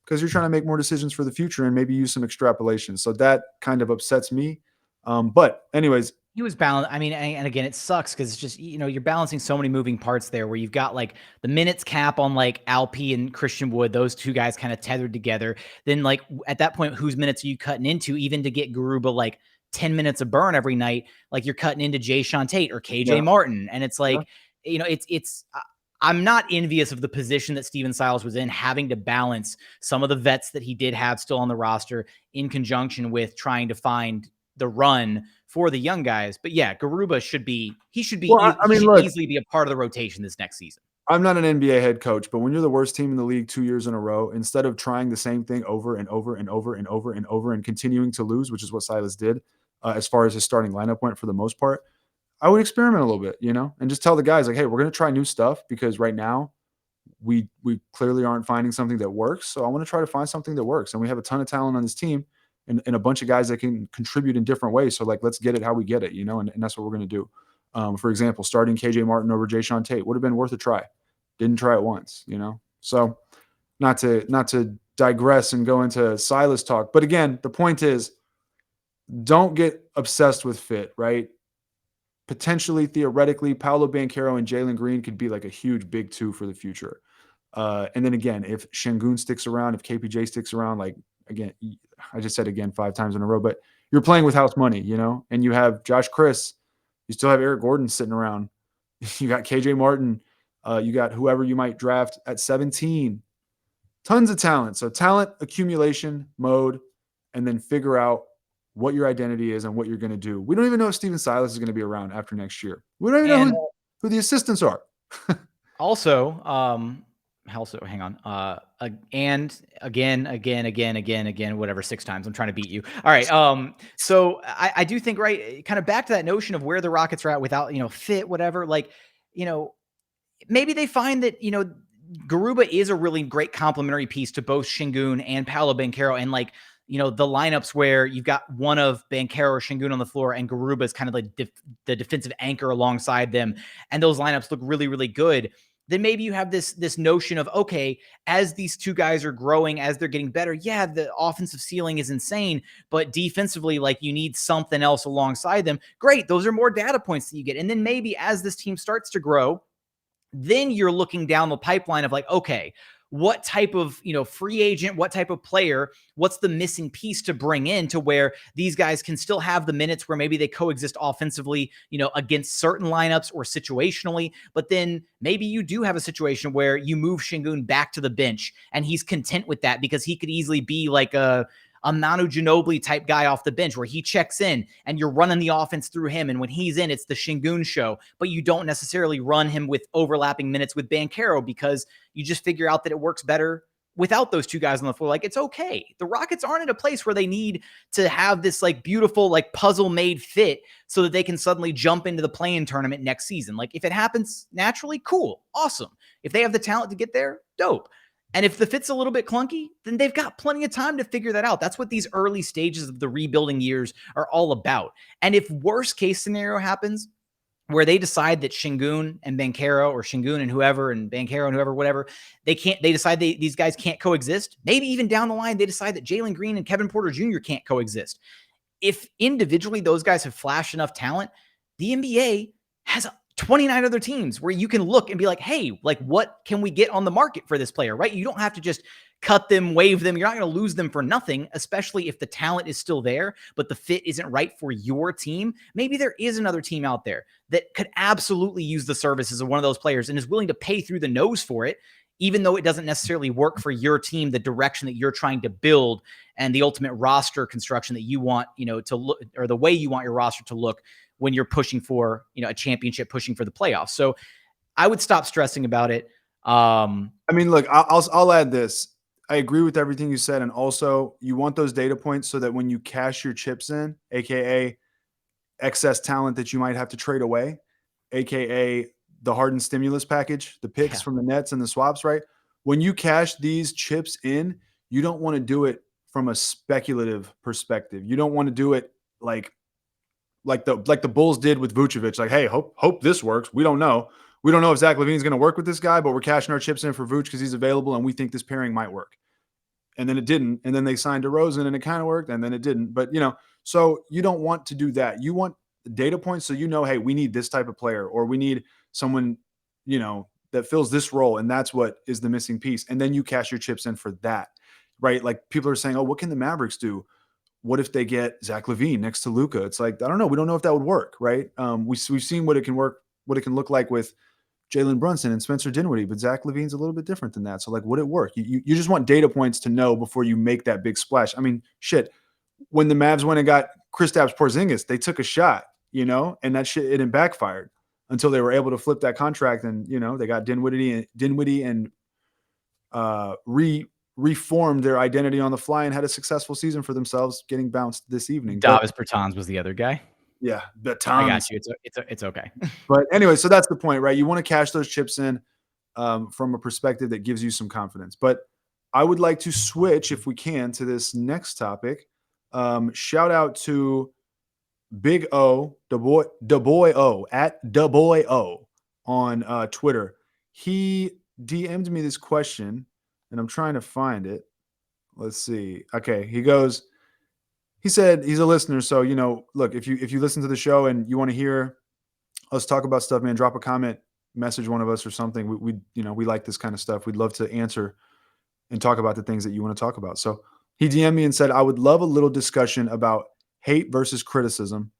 because you're trying to make more decisions for the future and maybe use some extrapolation. So that kind of upsets me. But anyways, he was balanced. I mean, and again, it sucks because it's just, you're balancing so many moving parts there where you've got like the minutes cap on like Alpi and Christian Wood, those two guys kind of tethered together. Then like at that point, whose minutes are you cutting into even to get Garuba like 10 minutes of burn every night? Like you're cutting into Jayshawn Tate or KJ Martin. And it's like, I'm not envious of the position that Steven Silas was in, having to balance some of the vets that he did have still on the roster in conjunction with trying to find the run for the young guys. But yeah, Garuba should easily be a part of the rotation this next season. I'm not an NBA head coach, but when you're the worst team in the league 2 years in a row, instead of trying the same thing over and over and over and over and over and continuing to lose, which is what Silas did, as far as his starting lineup went for the most part, I would experiment a little bit, and just tell the guys like, hey, we're going to try new stuff because right now we clearly aren't finding something that works. So I want to try to find something that works. And we have a ton of talent on this team and a bunch of guys that can contribute in different ways. So like, let's get it how we get it, and that's what we're going to do. For example, starting KJ Martin over Jayshawn Tate would have been worth a try. Didn't try it once, So not to digress and go into Silas talk, but again, the point is, don't get obsessed with fit, right? Potentially, theoretically, Paolo Banchero and Jalen Green could be like a huge big two for the future. And then again, if Sengun sticks around, if KPJ sticks around, like again, I just said again 5 times in a row, but you're playing with house money, and you have Josh Chris, you still have Eric Gordon sitting around. You got KJ Martin, you got whoever you might draft at 17. Tons of talent. So talent accumulation mode, and then figure out what your identity is and what you're going to do. We don't even know if Steven Silas is going to be around after next year. We don't even know who the assistants are. Also, hang on. And again, whatever, 6 times. I'm trying to beat you. All right. So I do think, right, kind of back to that notion of where the Rockets are at without, fit, whatever, like, maybe they find that, Garuba is a really great complementary piece to both Sengun and Paolo Banchero. And like, the lineups where you've got one of Banchero or Sengun on the floor and Garuba is kind of like the defensive anchor alongside them. And those lineups look really, really good. Then maybe you have this notion of, okay, as these two guys are growing, as they're getting better, yeah, the offensive ceiling is insane, but defensively, like you need something else alongside them. Great. Those are more data points that you get. And then maybe as this team starts to grow, then you're looking down the pipeline of like, okay, what type of, free agent, what type of player, what's the missing piece to bring in to where these guys can still have the minutes where maybe they coexist offensively, against certain lineups or situationally. But then maybe you do have a situation where you move Sengun back to the bench and he's content with that because he could easily be like a Manu Ginobili type guy off the bench where he checks in and you're running the offense through him. And when he's in, it's the Sengun show, but you don't necessarily run him with overlapping minutes with Banchero because you just figure out that it works better without those two guys on the floor. Like, it's okay. The Rockets aren't in a place where they need to have this like beautiful, like puzzle made fit so that they can suddenly jump into the play-in tournament next season. Like, if it happens naturally, cool, awesome. If they have the talent to get there, dope. And if the fit's a little bit clunky, then they've got plenty of time to figure that out. That's what these early stages of the rebuilding years are all about. And if worst case scenario happens, where they decide that Sengun and Banchero, or Sengun and whoever, and Banchero and whoever, whatever, they decide these guys can't coexist. Maybe even down the line, they decide that Jalen Green and Kevin Porter Jr. can't coexist. If individually those guys have flashed enough talent, the NBA has 29 other teams where you can look and be like, hey, like, what can we get on the market for this player, right? You don't have to just cut them, waive them. You're not going to lose them for nothing, especially if the talent is still there, but the fit isn't right for your team. Maybe there is another team out there that could absolutely use the services of one of those players and is willing to pay through the nose for it, even though it doesn't necessarily work for your team, the direction that you're trying to build and the ultimate roster construction that you want, to look, or the way you want your roster to look when you're pushing for, a championship, pushing for the playoffs. So I would stop stressing about it. I mean, look, I'll add this. I agree with everything you said. And also, you want those data points so that when you cash your chips in, AKA excess talent that you might have to trade away, AKA the Harden stimulus package, the picks from the Nets and the swaps, right? When you cash these chips in, you don't want to do it from a speculative perspective. You don't want to do it like the Bulls did with Vucevic. Like, hey, hope this works. We don't know. We don't know if Zach LaVine's going to work with this guy, but we're cashing our chips in for Vooch because he's available and we think this pairing might work. And then it didn't. And then they signed DeRozan and it kind of worked and then it didn't. But, so you don't want to do that. You want data points so hey, we need this type of player or we need someone, that fills this role. And that's what is the missing piece. And then you cash your chips in for that, right? Like people are saying, oh, what can the Mavericks do? What if they get Zach LaVine next to Luka? It's like, I don't know. We don't know if that would work, right? We've seen what it can look like with Jalen Brunson and Spencer Dinwiddie, but Zach LaVine's a little bit different than that. So like, would it work? You just want data points to know before you make that big splash. I mean, shit, when the Mavs went and got Kristaps Porzingis, they took a shot, and that shit, it backfired until they were able to flip that contract. And, they got Dinwiddie and reformed their identity on the fly and had a successful season for themselves, getting bounced this evening. Davis Bertans was the other guy. Yeah, Bertans. I got you. It's okay. But anyway, so that's the point, right? You want to cash those chips in from a perspective that gives you some confidence. But I would like to switch, if we can, to this next topic. Shout out to Big O, the boy O, at the boy O on Twitter. He DM'd me this question, and I'm trying to find it. Let's see. Okay, he said he's a listener, so look, if you listen to the show and you want to hear us talk about stuff, man, drop a comment, message one of us or something. We like this kind of stuff. We'd love to answer and talk about the things that you want to talk about. So he DM'd me and said, I would love a little discussion about hate versus criticism,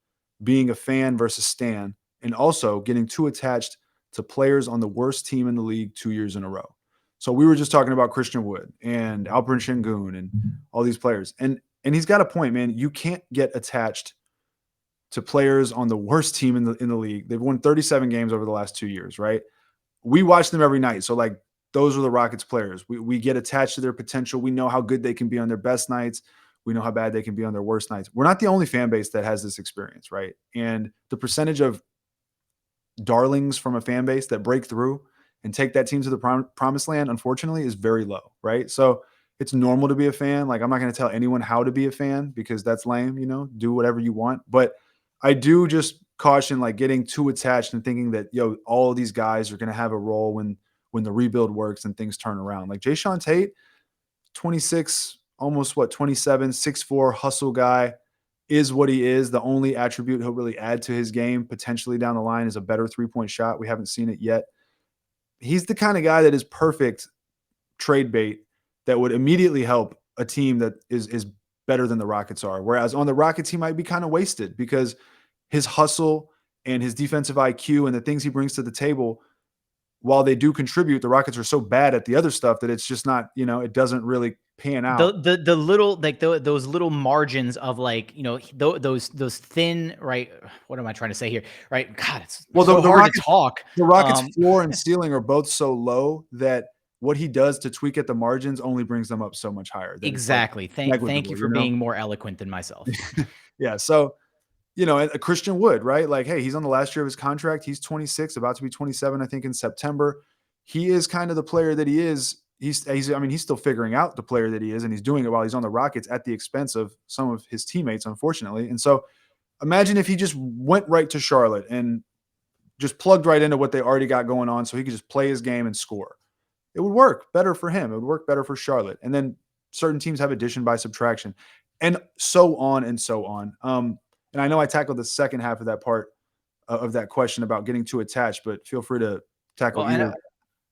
being a fan versus stan, and also getting too attached to players on the worst team in the league 2 years in a row. So we were just talking about Christian Wood and Alperen Sengun and all these players. And he's got a point, man. You can't get attached to players on the worst team in the league. They've won 37 games over the last 2 years, right? We watch them every night. So like those are the Rockets players. We get attached to their potential. We know how good they can be on their best nights. We know how bad they can be on their worst nights. We're not the only fan base that has this experience, right? And the percentage of darlings from a fan base that break through and take that team to the promised land, unfortunately, is very low, right? So it's normal to be a fan. Like, I'm not going to tell anyone how to be a fan because that's lame, do whatever you want. But I do just caution, like, getting too attached and thinking that, all of these guys are going to have a role when the rebuild works and things turn around. Like Jayshawn Tate, 26, almost 27, 6'4", hustle guy, is what he is. The only attribute he'll really add to his game potentially down the line is a better three-point shot. We haven't seen it yet. He's the kind of guy that is perfect trade bait that would immediately help a team that is better than the Rockets are. Whereas on the Rockets, he might be kind of wasted because his hustle and his defensive IQ and the things he brings to the table, while they do contribute, the Rockets are so bad at the other stuff that it's just not, it doesn't really pan out. The little, like those little margins of, like, those thin, right? What am I trying to say here? Right. God, it's so the hard Rockets, to talk. The Rockets floor and ceiling are both so low that what he does to tweak at the margins only brings them up so much higher. That Exactly. It's like Thank you for being more eloquent than myself. Yeah. So, a Christian Wood, right? Like, hey, he's on the last year of his contract. He's 26, about to be 27, I think, in September. He is kind of the player that he is. He's still figuring out the player that he is, and he's doing it while he's on the Rockets at the expense of some of his teammates, unfortunately. And so imagine if he just went right to Charlotte and just plugged right into what they already got going on so he could just play his game and score. It would work better for him. It would work better for Charlotte. And then certain teams have addition by subtraction and so on and so on. And I know I tackled the second half of that part of that question about getting too attached, but feel free to tackle either.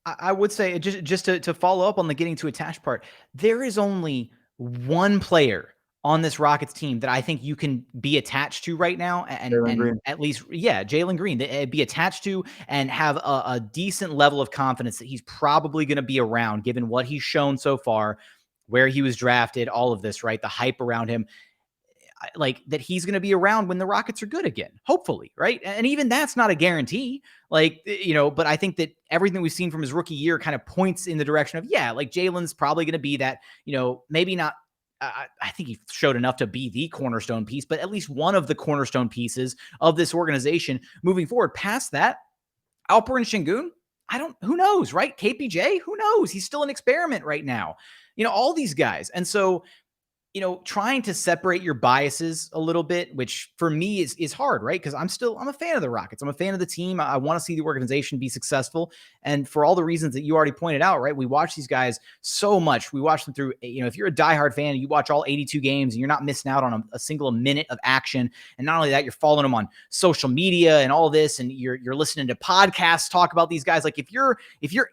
I would say, just to follow up on the getting too attached part, there is only one player on this Rockets team that I think you can be attached to right now, and at least, Jalen Green, be attached to and have a decent level of confidence that he's probably going to be around, given what he's shown so far, where he was drafted, all of this, right? The hype around him. Like, that he's going to be around when the Rockets are good again, hopefully, right? And even that's not a guarantee, but I think that everything we've seen from his rookie year kind of points in the direction of, like, Jalen's probably going to be that, maybe not, I think he showed enough to be the cornerstone piece, but at least one of the cornerstone pieces of this organization moving forward. Past that, Alperen Sengun, who knows, right? KPJ, who knows? He's still an experiment right now, all these guys. And so, trying to separate your biases a little bit, which for me is hard, right? Because I'm a fan of the Rockets. I'm a fan of the team. I want to see the organization be successful. And for all the reasons that you already pointed out, right? We watch these guys so much. We watch them through, if you're a diehard fan and you watch all 82 games and you're not missing out on a single minute of action. And not only that, you're following them on social media and all this, and you're listening to podcasts talk about these guys. Like, if you're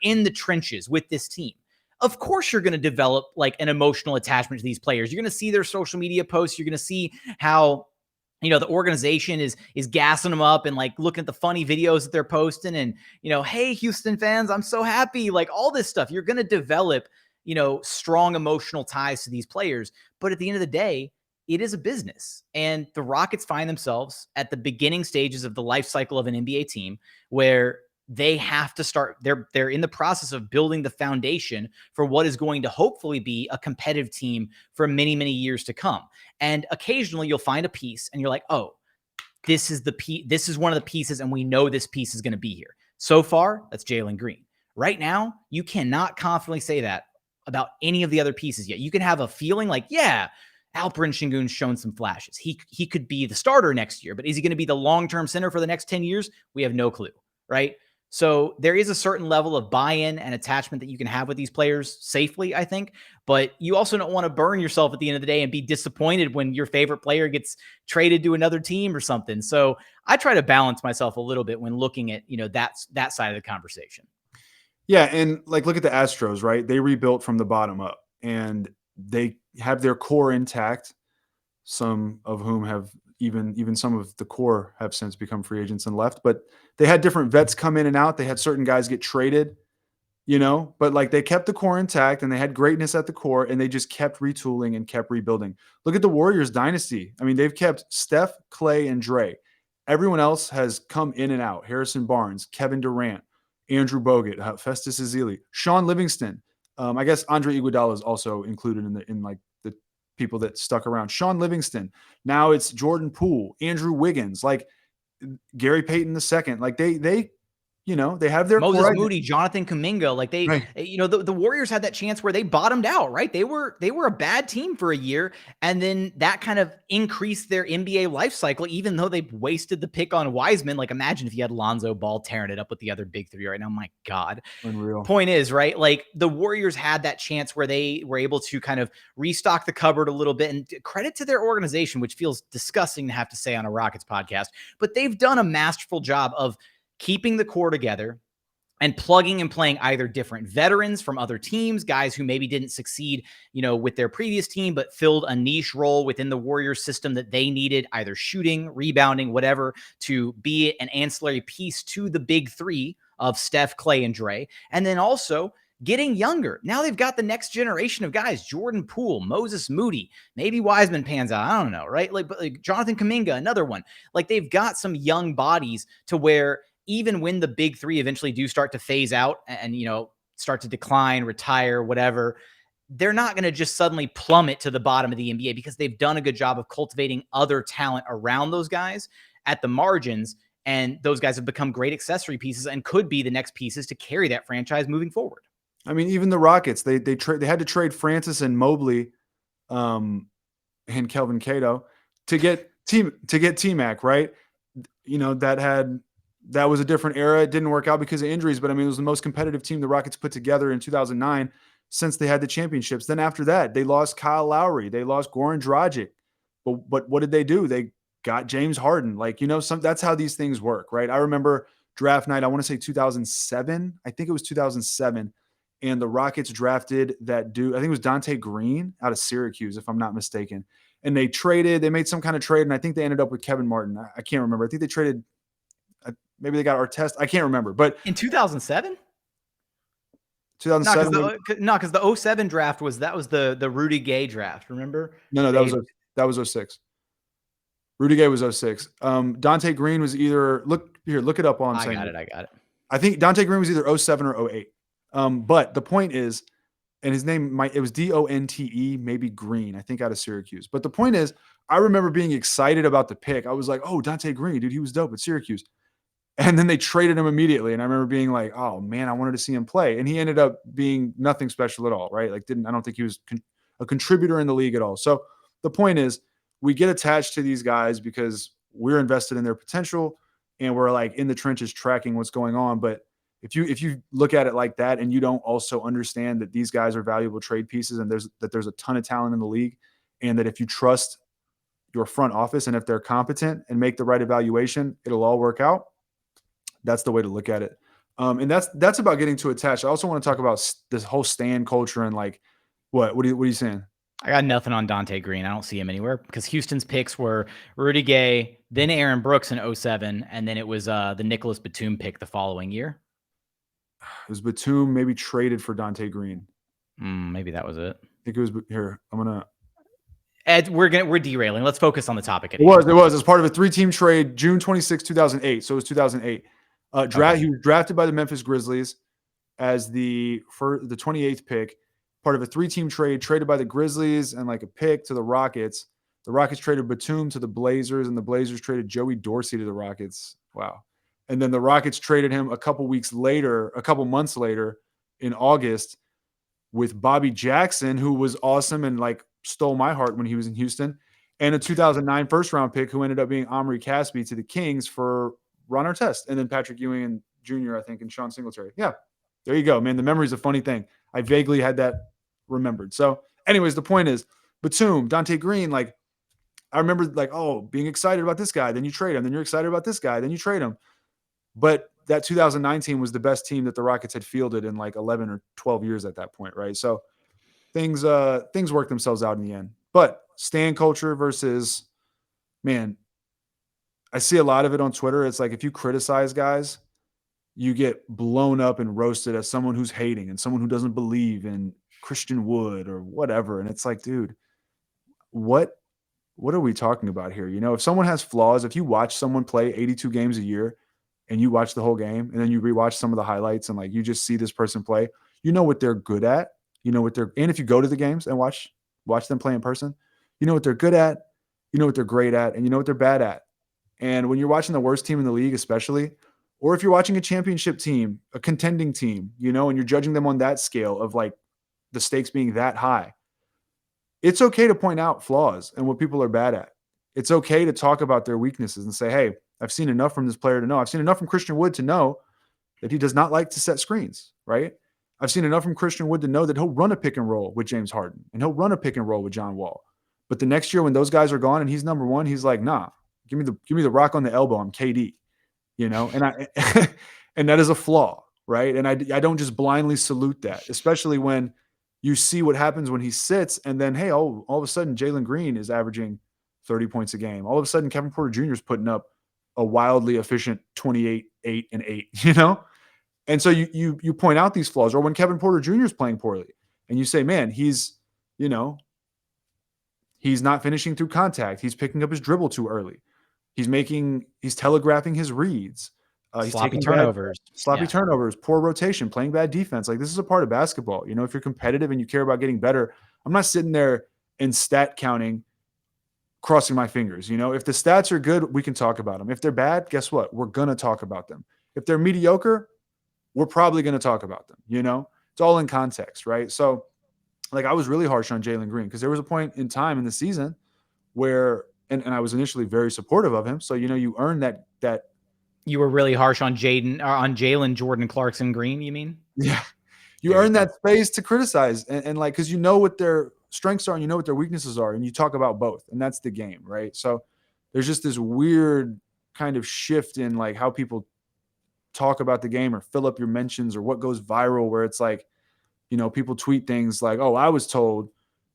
in the trenches with this team, of course you're going to develop like an emotional attachment to these players. You're going to see their social media posts. You're going to see how, the organization is gassing them up and like looking at the funny videos that they're posting and, hey, Houston fans, I'm so happy. Like, all this stuff, you're going to develop, strong emotional ties to these players. But at the end of the day, it is a business, and the Rockets find themselves at the beginning stages of the life cycle of an NBA team where they have to start. They're in the process of building the foundation for what is going to hopefully be a competitive team for many, many years to come. And occasionally you'll find a piece and you're like, oh, this is one of the pieces, and we know this piece is going to be here. So far, that's Jalen Green. Right now, you cannot confidently say that about any of the other pieces yet. You can have a feeling like, Alperen Sengun's shown some flashes. He could be the starter next year, but is he going to be the long-term center for the next 10 years? We have no clue, right? So there is a certain level of buy-in and attachment that you can have with these players safely, I think. But you also don't want to burn yourself at the end of the day and be disappointed when your favorite player gets traded to another team or something. So I try to balance myself a little bit when looking at, that side of the conversation. Yeah, and like, look at the Astros, right? They rebuilt from the bottom up, and they have their core intact. Some of whom have even some of the core have since become free agents and left, but they had different vets come in and out. They had certain guys get traded, but like, they kept the core intact and they had greatness at the core, and they just kept retooling and kept rebuilding. Look at the Warriors dynasty. I mean, they've kept Steph, Clay, and Dre. Everyone else has come in and out. Harrison Barnes, Kevin Durant, Andrew Bogut, Festus Ezeli, Sean Livingston. I guess Andre Iguodala is also included in the people that stuck around. Sean Livingston. Now it's Jordan Poole, Andrew Wiggins, like Gary Payton II. Like, they have their Moses Moody, Jonathan Kuminga. Like, the Warriors had that chance where they bottomed out, right? They were a bad team for a year, and then that kind of increased their NBA life cycle, even though they wasted the pick on Wiseman. Like, imagine if you had Lonzo Ball tearing it up with the other big three right now. My God. Unreal. Point is, right, like, the Warriors had that chance where they were able to kind of restock the cupboard a little bit, and credit to their organization, which feels disgusting to have to say on a Rockets podcast, but they've done a masterful job of keeping the core together, and plugging and playing either different veterans from other teams, guys who maybe didn't succeed, with their previous team, but filled a niche role within the Warriors system that they needed, either shooting, rebounding, whatever, to be an ancillary piece to the big three of Steph, Clay, and Dre. And then also getting younger. Now they've got the next generation of guys, Jordan Poole, Moses Moody, maybe Wiseman pans out. I don't know, right? Like Jonathan Kuminga, another one. Like they've got some young bodies to where even when the big three eventually do start to phase out and, start to decline, retire, whatever, they're not going to just suddenly plummet to the bottom of the NBA because they've done a good job of cultivating other talent around those guys at the margins. And those guys have become great accessory pieces and could be the next pieces to carry that franchise moving forward. I mean, even the Rockets, they had to trade Francis and Mobley, and Kelvin Cato to get T-Mac, right? That was a different era. It didn't work out because of injuries, but I mean, it was the most competitive team the Rockets put together in 2009 since they had the championships. Then after that, they lost Kyle Lowry, they lost Goran Dragic, but what did they do? They got James Harden. That's how these things work, right? I remember draft night, I want to say 2007. I think it was 2007. And the Rockets drafted that dude, I think it was Dante Green out of Syracuse, if I'm not mistaken. And they made some kind of trade, and I think they ended up with Kevin Martin. I can't remember. I think they traded, maybe they got Artest. I can't remember. But in 2007? 2007? No, because the 07 draft was the Rudy Gay draft, remember? No, that was 06. Rudy Gay was 06. Dante Green was either, look it up while I'm saying it. I got it. I think Dante Green was either 07 or 08. But the point is, and his name it was Donte, maybe Green, I think out of Syracuse. But the point is, I remember being excited about the pick. I was like, oh, Dante Green, dude, he was dope at Syracuse. And then they traded him immediately. And I remember being like, oh man, I wanted to see him play. And he ended up being nothing special at all, right? I don't think he was a contributor in the league at all. So the point is, we get attached to these guys because we're invested in their potential and we're like in the trenches tracking what's going on. But if you look at it like that and you don't also understand that these guys are valuable trade pieces and there's a ton of talent in the league, and that if you trust your front office and if they're competent and make the right evaluation, it'll all work out. That's the way to look at it. And that's about getting too attached. I also want to talk about this whole stan culture and like, what are you saying? I got nothing on Dante Green. I don't see him anywhere because Houston's picks were Rudy Gay, then Aaron Brooks in 07, and then it was the Nicholas Batum pick the following year. It was Batum maybe traded for Dante Green. Maybe that was it. I think it was here. I'm gonna. Ed, we're derailing. Let's focus on the topic. It was as part of a 3-team trade, June 26, 2008. So it was 2008. Okay. He was drafted by the Memphis Grizzlies as the 28th pick, part of a 3-team trade, traded by the Grizzlies and like a pick to the Rockets. The Rockets traded Batum to the Blazers, and the Blazers traded Joey Dorsey to the Rockets. Wow. And then the Rockets traded him a couple months later in August with Bobby Jackson, who was awesome and like stole my heart when he was in Houston, and a 2009 first-round pick who ended up being Omri Caspi to the Kings for Ron Artest, and then Patrick Ewing Jr., I think, and Sean Singletary. Yeah, there you go, man. The memory is a funny thing. I vaguely had that remembered. So anyways, the point is, Batum, Dante Green, like I remember like, oh, being excited about this guy, then you trade him, then you're excited about this guy, then you trade him. But that 2009 team was the best team that the Rockets had fielded in like 11 or 12 years at that point, right? So things work themselves out in the end. But stan culture versus, man, I see a lot of it on Twitter. It's like if you criticize guys, you get blown up and roasted as someone who's hating and someone who doesn't believe in Christian Wood or whatever. And it's like, dude, what are we talking about here? If someone has flaws, if you watch someone play 82 games a year and you watch the whole game and then you rewatch some of the highlights and like you just see this person play, you know what they're good at. You know what they're, and if you go to the games and watch them play in person, you know what they're good at, you know what they're great at, and you know what they're bad at. And when you're watching the worst team in the league, especially, or if you're watching a championship team, a contending team, and you're judging them on that scale of like the stakes being that high, it's okay to point out flaws and what people are bad at. It's okay to talk about their weaknesses and say, hey, I've seen enough from this player to know. I've seen enough from Christian Wood to know that he does not like to set screens, right? I've seen enough from Christian Wood to know that he'll run a pick and roll with James Harden and he'll run a pick and roll with John Wall. But the next year when those guys are gone and he's number one, he's like, nah, give me the rock on the elbow. I'm KD, and and that is a flaw, right? And I don't just blindly salute that, especially when you see what happens when he sits, and then hey, all of a sudden Jalen Green is averaging 30 points a game. All of a sudden Kevin Porter Jr. is putting up a wildly efficient 28, 8, and 8, you know? And so you point out these flaws, or when Kevin Porter Jr. is playing poorly, and you say, man, he's not finishing through contact. He's picking up his dribble too early. He's telegraphing his reads. He's Sloppy taking turnovers. sloppy turnovers, poor rotation, playing bad defense. Like, this is a part of basketball. If you're competitive and you care about getting better, I'm not sitting there in stat counting, crossing my fingers. If the stats are good, we can talk about them. If they're bad, guess what? We're going to talk about them. If they're mediocre, we're probably going to talk about them. It's all in context, right? So, like, I was really harsh on Jalen Green because there was a point in time in the season where, and I was initially very supportive of him. So, you earn that. You were really harsh on Jalen Jordan Clarkson Green, you mean? Yeah. You earn that space to criticize and like, because you know what their strengths are and you know what their weaknesses are, and you talk about both, and that's the game, right? So there's just this weird kind of shift in like how people talk about the game or fill up your mentions or what goes viral, where it's like, people tweet things like, oh, I was told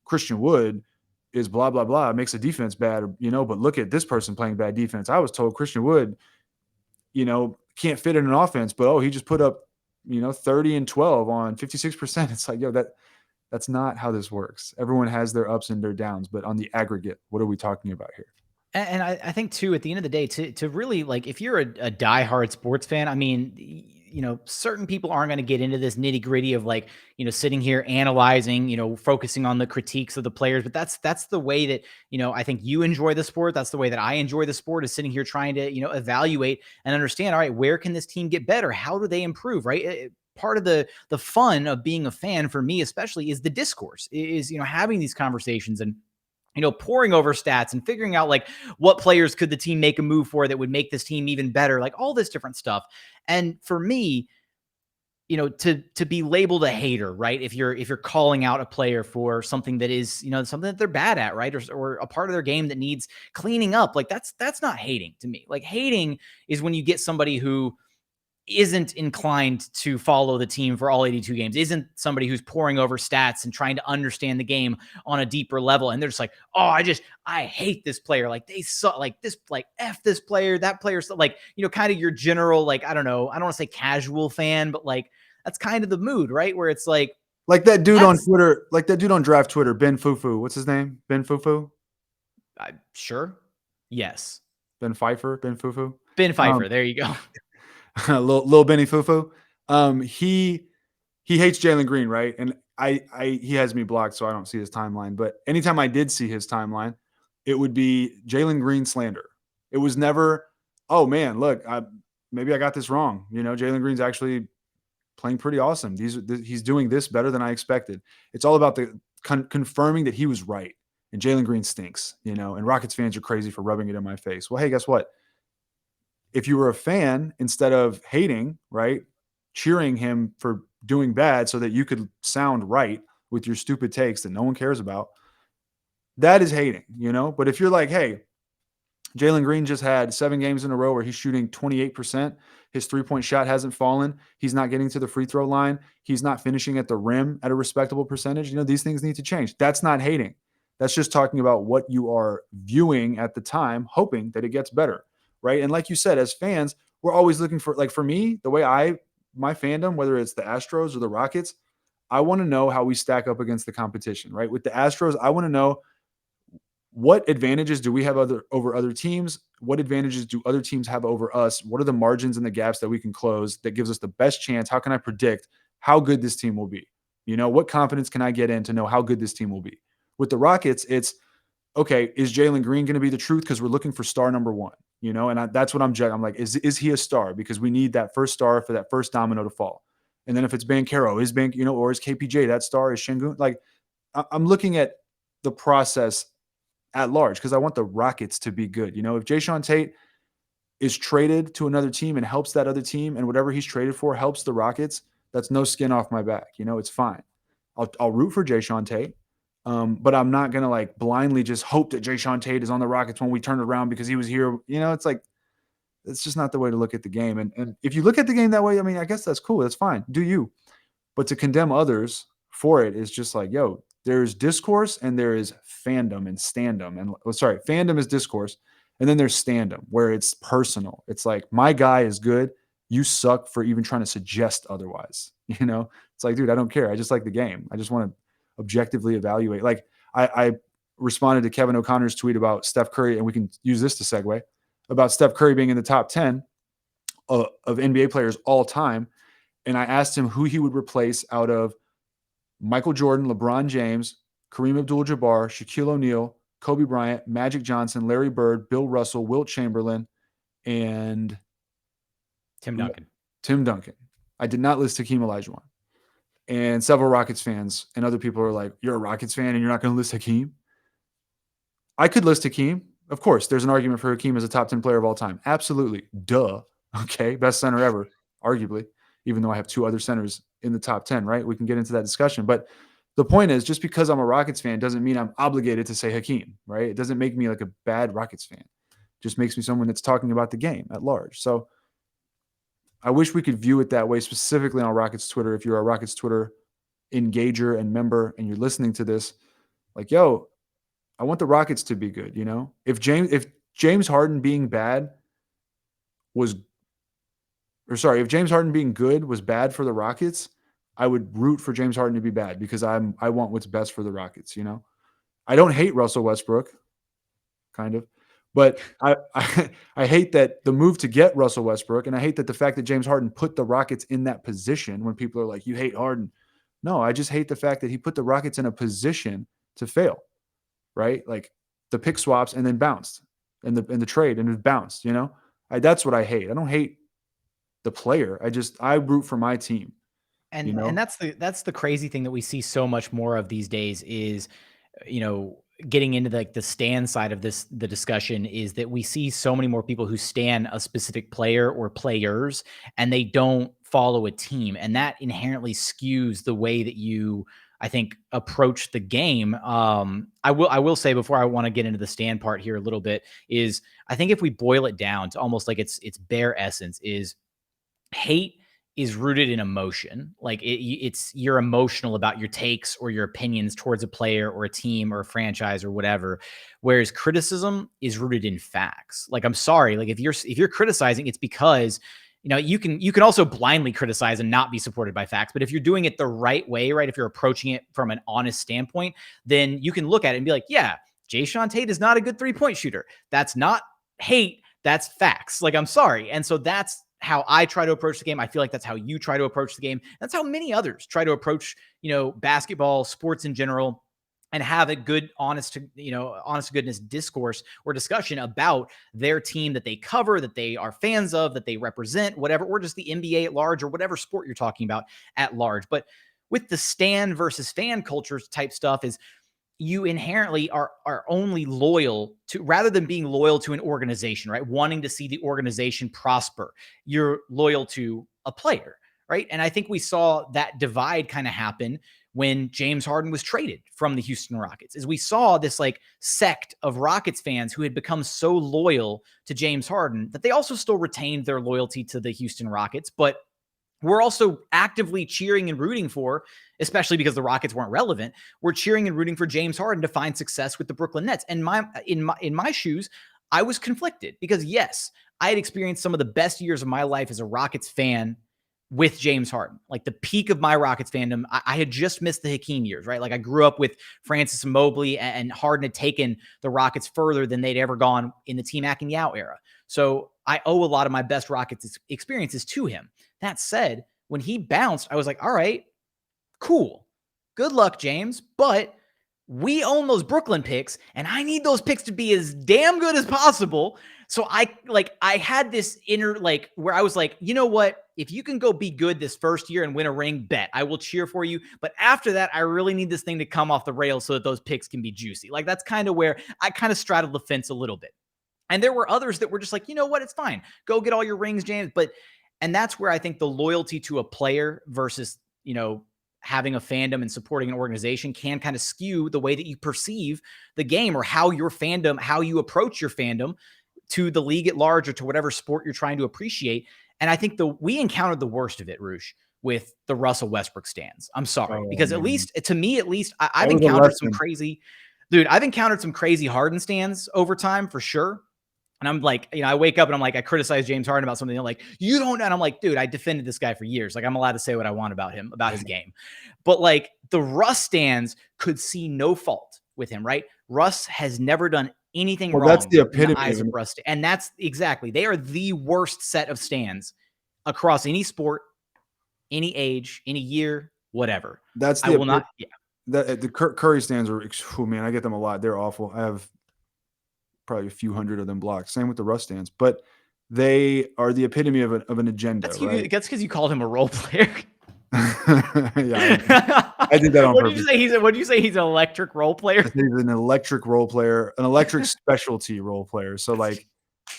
Christian Wood is blah, blah, blah, makes a defense bad, but look at this person playing bad defense. I was told Christian Wood, can't fit in an offense, but, oh, he just put up, 30 and 12 on 56%. It's like, that's not how this works. Everyone has their ups and their downs, but on the aggregate, what are we talking about here? And I think too, at the end of the day, to really, like, if you're a diehard sports fan, I mean, certain people aren't going to get into this nitty gritty of like, sitting here analyzing, focusing on the critiques of the players. But that's the way that, I think you enjoy the sport. That's the way that I enjoy the sport, is sitting here trying to, evaluate and understand, all right, where can this team get better? How do they improve? Right. Part of the fun of being a fan, for me especially, is the discourse, is, having these conversations and, pouring over stats and figuring out like what players could the team make a move for that would make this team even better, like all this different stuff. And for me, to be labeled a hater, right? If you're calling out a player for something that is, something that they're bad at, right? Or a part of their game that needs cleaning up, like that's not hating to me. Like, hating is when you get somebody who isn't inclined to follow the team for all 82 games, isn't somebody who's poring over stats and trying to understand the game on a deeper level. And they're just like, oh, I hate this player. Like, they suck, like this, like F this player, that player. So like, kind of your general, like, I don't know, I don't want to say casual fan, but like, that's kind of the mood, right? Where it's like that dude on Twitter, like that dude on draft Twitter, Ben Fufu. What's his name? Ben Fufu? Sure. Yes. Ben Pfeiffer? Ben Fufu? Ben Pfeiffer. There you go. little Benny Fufu. He hates Jalen Green, right? And he has me blocked, so I don't see his timeline. But anytime I did see his timeline, it would be Jalen Green slander. It was never, oh man, look, maybe I got this wrong. Jalen Green's actually playing pretty awesome. He's doing this better than I expected. It's all about the confirming that he was right. And Jalen Green stinks, and Rockets fans are crazy for rubbing it in my face. Well, hey, guess what? If you were a fan, instead of hating, right, cheering him for doing bad so that you could sound right with your stupid takes that no one cares about, that is hating, But if you're like, hey, Jalen Green just had 7 games in a row where he's shooting 28%. His 3-point shot hasn't fallen. He's not getting to the free throw line. He's not finishing at the rim at a respectable percentage. These things need to change. That's not hating. That's just talking about what you are viewing at the time, hoping that it gets better. Right. And like you said, as fans, we're always looking for, like, for me, the way my fandom, whether it's the Astros or the Rockets, I want to know how we stack up against the competition, right? With the Astros, I want to know what advantages do we have over other teams? What advantages do other teams have over us? What are the margins and the gaps that we can close that gives us the best chance? How can I predict how good this team will be? What confidence can I get in to know how good this team will be? With the Rockets, it's, okay, is Jalen Green going to be the truth? Because we're looking for star number one, and that's what I'm judging. I'm like, is he a star? Because we need that first star for that first domino to fall. And then if it's Banchero, or is KPJ that star? Is Sengun? Like, I'm looking at the process at large because I want the Rockets to be good. If Jayshawn Tate is traded to another team and helps that other team, and whatever he's traded for helps the Rockets, that's no skin off my back. It's fine. I'll root for Jayshawn Tate. But I'm not going to like blindly just hope that Jayshawn Tate is on the Rockets when we turn it around because he was here. It's like, It's just not the way to look at the game. And if you look at the game that way, I mean, I guess that's cool. That's fine. Do you? But to condemn others for it is just like, yo, there's discourse and there is fandom and standom. And fandom is discourse. And then there's standom where it's personal. It's like, my guy is good. You suck for even trying to suggest otherwise. You know, it's like, dude, I don't care. I just like the game. I just want to objectively evaluate. Like I responded to Kevin O'Connor's tweet about Steph Curry, and we can use this to segue about Steph Curry being in the top 10 of NBA players all time. And I asked him who he would replace out of Michael Jordan, LeBron James, Kareem Abdul-Jabbar, Shaquille O'Neal, Kobe Bryant, Magic Johnson, Larry Bird, Bill Russell, Wilt Chamberlain, and Tim Duncan. Tim Duncan. I did not list Hakeem Olajuwon. And several Rockets fans and other people are like, you're a Rockets fan and you're not going to list Hakeem? I could list Hakeem. Of course, there's an argument for Hakeem as a top 10 player of all time. Absolutely. Duh. Okay. Best center ever, arguably, even though I have two other centers in the top 10, right? We can get into that discussion. But the point is, just because I'm a Rockets fan doesn't mean I'm obligated to say Hakeem, right? It doesn't make me like a bad Rockets fan. It just makes me someone that's talking about the game at large. So I wish we could view it that way, specifically on Rockets Twitter. If you're a Rockets Twitter engager and member and you're listening to this, like, yo, I want the Rockets to be good, you know? If James Harden being bad was if James Harden being good was bad for the Rockets, I would root for James Harden to be bad because I want what's best for the Rockets, you know? I don't hate Russell Westbrook, kind of. But I hate that the move to get Russell Westbrook, and I hate that the fact that James Harden put the Rockets in that position when people are like, you hate Harden. No, I just hate the fact that he put the Rockets in a position to fail, right? Like the pick swaps and then bounced in the trade and it bounced, you know? That's what I hate. I don't hate the player. I root for my team. And you know? and that's the crazy thing that we see so much more of these days is, getting into the stand side of the discussion is that we see so many more people who stand a specific player or players and they don't follow a team. And that inherently skews the way that you, I think, approach the game. I will say before I want to get into the stand part here a little bit is I think if we boil it down to almost like its bare essence is hate is rooted in emotion. Like you're emotional about your takes or your opinions towards a player or a team or a franchise or whatever. Whereas criticism is rooted in facts. Like, I'm sorry. Like if you're criticizing, it's because, you can also blindly criticize and not be supported by facts. But if you're doing it the right way, right? If you're approaching it from an honest standpoint, then you can look at it and be like, yeah, Jayshawn Tate is not a good 3-point shooter. That's not hate. That's facts. Like, I'm sorry. And so that's how I try to approach the game. I feel like that's how you try to approach the game. That's how many others try to approach, basketball, sports in general, and have a good, honest to goodness discourse or discussion about their team that they cover, that they are fans of, that they represent, whatever, or just the NBA at large or whatever sport you're talking about at large. But with the stan versus fan culture type stuff is you inherently are only loyal to, rather than being loyal to an organization, right? Wanting to see the organization prosper, you're loyal to a player, right? And I think we saw that divide kind of happen when James Harden was traded from the Houston Rockets, as we saw this like sect of Rockets fans who had become so loyal to James Harden that they also still retained their loyalty to the Houston Rockets, but we're also actively cheering and rooting for, especially because the Rockets weren't relevant, we're cheering and rooting for James Harden to find success with the Brooklyn Nets. And in my shoes, I was conflicted because yes, I had experienced some of the best years of my life as a Rockets fan with James Harden. Like the peak of my Rockets fandom, I had just missed the Hakeem years, right? Like I grew up with Francis and Mobley, and Harden had taken the Rockets further than they'd ever gone in the Team Akin-Yao era. So I owe a lot of my best Rockets experiences to him. That said, when he bounced, I was like, all right, cool. Good luck, James. But we own those Brooklyn picks, and I need those picks to be as damn good as possible. So I had this inner, like, where I was like, you know what? If you can go be good this first year and win a ring, bet. I will cheer for you. But after that, I really need this thing to come off the rails so that those picks can be juicy. Like, that's kind of where I kind of straddled the fence a little bit. And there were others that were just like, you know what? It's fine. Go get all your rings, James. And that's where I think the loyalty to a player versus, having a fandom and supporting an organization can kind of skew the way that you perceive the game or how your fandom, how you approach your fandom to the league at large or to whatever sport you're trying to appreciate. And I think we encountered the worst of it, Roosh, with the Russell Westbrook stands. I'm sorry, because at least to me, I've encountered some crazy, dude. I've encountered some crazy Harden stands over time for sure. And I'm like, I wake up and I'm like, I criticize James Harden about something. They're like, you don't know. And I'm like, dude, I defended this guy for years. Like, I'm allowed to say what I want about him, about his game. But like the Russ stands could see no fault with him, right? Russ has never done anything wrong. That's the epitome in the eyes of Russ. And that's exactly, they are the worst set of stands across any sport, any age, any year, whatever. That's the, I will not. Yeah. The Curry stands are, oh man, I get them a lot. They're awful. I have probably a few hundred of them blocked. Same with the Russ stands, but they are the epitome of an agenda. Right? That's because you called him a role player. Yeah, I did that on purpose. What did you say? He's an electric role player. He's an electric role player, an electric specialty role player. So like,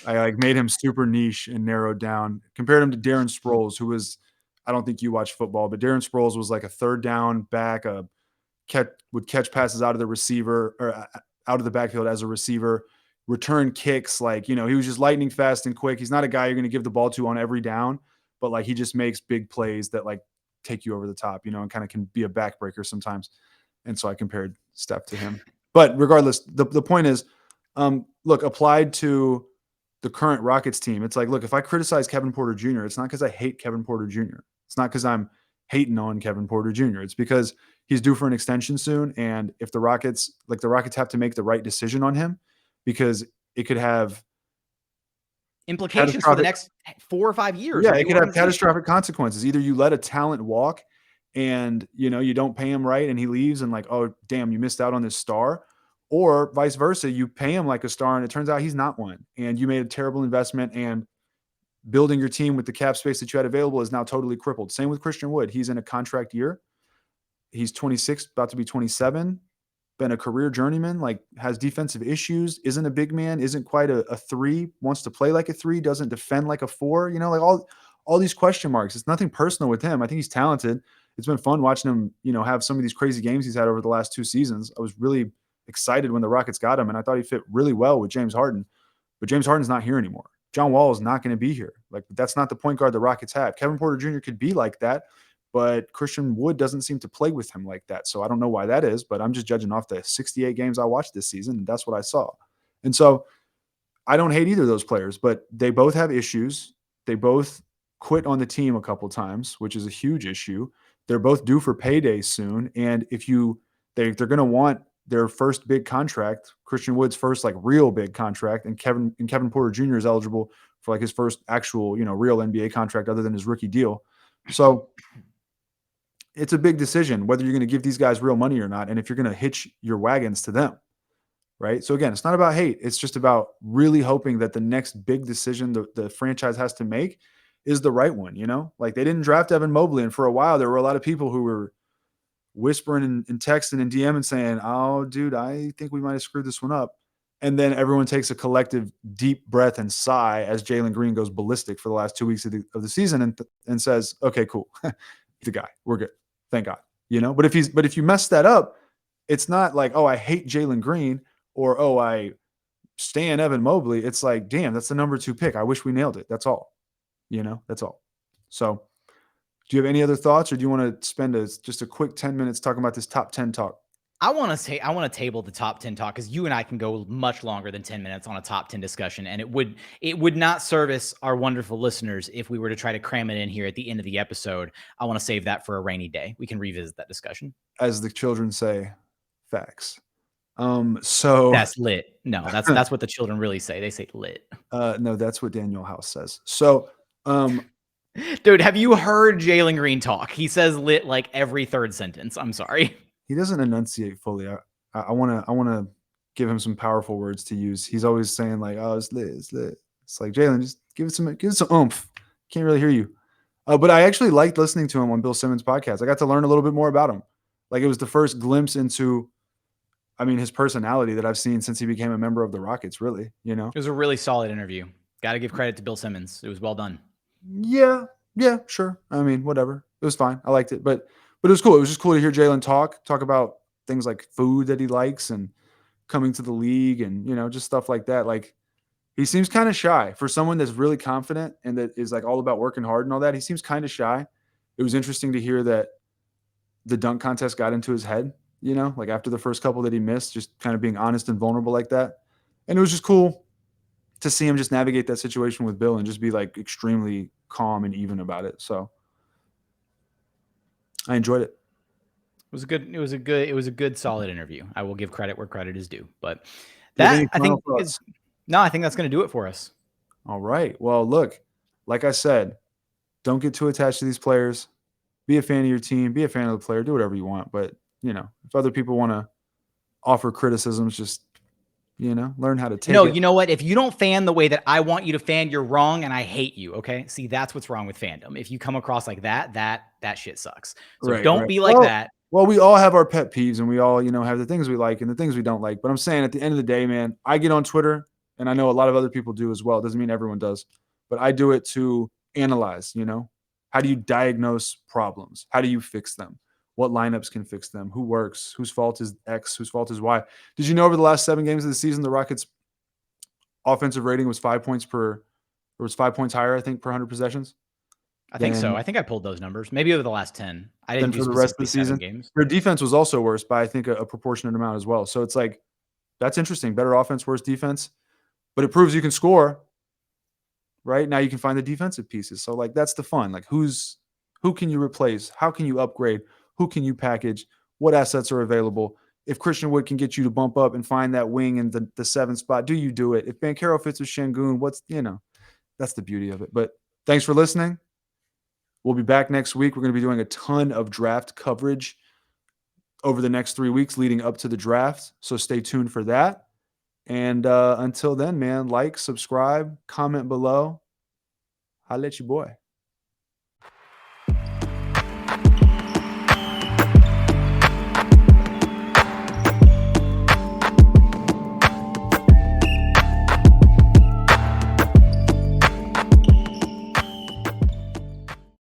I like made him super niche and narrowed down. Compared him to Darren Sproles, who was, I don't think you watch football, but Darren Sproles was like a third down back, would catch passes out of the receiver or out of the backfield as a receiver, return kicks. Like, he was just lightning fast and quick. He's not a guy you're going to give the ball to on every down, but like he just makes big plays that like take you over the top, and kind of can be a backbreaker sometimes. And so I compared Steph to him. But regardless, the point is, look, applied to the current Rockets team, it's like, look, if I criticize Kevin Porter Jr., it's not because I hate Kevin Porter Jr. It's not because I'm hating on Kevin Porter Jr. It's because he's due for an extension soon. And if the Rockets have to make the right decision on him, because it could have implications for the next 4 or 5 years. Yeah, it could have catastrophic consequences. Either you let a talent walk and, you don't pay him right and he leaves and like, oh, damn, you missed out on this star. Or vice versa, you pay him like a star and it turns out he's not one. And you made a terrible investment and building your team with the cap space that you had available is now totally crippled. Same with Christian Wood. He's in a contract year. He's 26, about to be 27. Been a career journeyman, like has defensive issues, isn't a big man, isn't quite a three, wants to play like a three, doesn't defend like a four, like all these question marks. It's nothing personal with him. I think he's talented. It's been fun watching him, have some of these crazy games he's had over the last 2 seasons. I was really excited when the Rockets got him, and I thought he fit really well with James Harden. But James Harden's not here anymore. John Wall is not going to be here. Like, that's not the point guard the Rockets have. Kevin Porter Jr. could be like that, but Christian Wood doesn't seem to play with him like that. So I don't know why that is, but I'm just judging off the 68 games I watched this season, and that's what I saw. And so I don't hate either of those players, but they both have issues. They both quit on the team a couple times, which is a huge issue. They're both due for payday soon. And if they're going to want their first big contract, Christian Wood's first like real big contract, and Kevin Porter Jr. is eligible for like his first actual, real NBA contract other than his rookie deal. So it's a big decision whether you're going to give these guys real money or not, and if you're going to hitch your wagons to them, right? So again, it's not about hate. It's just about really hoping that the next big decision the franchise has to make is the right one, Like, they didn't draft Evan Mobley, and for a while there were a lot of people who were whispering and texting and DMing saying, oh, dude, I think we might have screwed this one up. And then everyone takes a collective deep breath and sigh as Jalen Green goes ballistic for the last 2 weeks of the season and says, okay, cool. The guy, we're good. Thank God. But if you mess that up, it's not like, oh, I hate Jalen Green or, oh, I stan Evan Mobley. It's like, damn, that's the number 2 pick. I wish we nailed it. That's all. That's all. So do you have any other thoughts, or do you want to spend just a quick 10 minutes talking about this top 10 talk? I want to table the top 10 talk, because you and I can go much longer than 10 minutes on a top 10 discussion. And it would not service our wonderful listeners if we were to try to cram it in here at the end of the episode. I want to save that for a rainy day. We can revisit that discussion. As the children say, facts. So that's lit. No, that's what the children really say. They say lit. No, that's what Daniel House says. So, dude, have you heard Jalen Green talk? He says lit like every third sentence. I'm sorry. He doesn't enunciate fully. I want to give him some powerful words to use. He's always saying like, "Oh, it's lit, it's lit." It's like, Jalen, just give it some oomph. Can't really hear you. But I actually liked listening to him on Bill Simmons' podcast. I got to learn a little bit more about him. Like, it was the first glimpse into, his personality that I've seen since he became a member of the Rockets. Really, It was a really solid interview. Got to give credit to Bill Simmons. It was well done. Yeah, sure. Whatever. It was fine. I liked it, but it was cool. It was just cool to hear Jalen talk about things like food that he likes and coming to the league and, just stuff like that. Like, He seems kind of shy for someone that's really confident and that is like all about working hard and all that. He seems kind of shy. It was interesting to hear that the dunk contest got into his head, like after the first couple that he missed, just kind of being honest and vulnerable like that. And it was just cool to see him just navigate that situation with Bill and just be like extremely calm and even about it. So I enjoyed it. It was a good solid interview. I will give credit where credit is due. But Do you have that any I final think thoughts? I think that's going to do it for us. All right. Well, look, like I said, don't get too attached to these players. Be a fan of your team. Be a fan of the player. Do whatever you want. But, if other people want to offer criticisms, just, learn how to take No, it. you know what? If you don't fan the way that I want you to fan, you're wrong, and I hate you. Okay, see, that's what's wrong with fandom. If you come across like that shit sucks. So Right. don't Right. be like that. Well, we all have our pet peeves and we all, have the things we like and the things we don't like. But I'm saying at the end of the day, man, I get on Twitter and I know a lot of other people do as well. It doesn't mean everyone does, but I do it to analyze, how do you diagnose problems? How do you fix them? What lineups can fix them? Who works? Whose fault is X? Whose fault is Y? Did you know over the last 7 games of the season, the Rockets offensive rating was 5 points higher, I think, per 100 possessions? I think so. I think I pulled those numbers. Maybe over the last 10. I didn't Than do for the rest of the specifically 7 season. games. Their defense was also worse by, I think, a proportionate amount as well. So it's like, that's interesting. Better offense, worse defense. But it proves you can score, right? Now you can find the defensive pieces. So, like, that's the fun. Like, who can you replace? How can you upgrade? Who can you package? What assets are available? If Christian Wood can get you to bump up and find that wing in the 7th spot, do you do it? If Banchero fits with Sengun, that's the beauty of it. But thanks for listening. We'll be back next week. We're going to be doing a ton of draft coverage over the next 3 weeks leading up to the draft. So stay tuned for that. And until then, man, like, subscribe, comment below. Holla at your boy.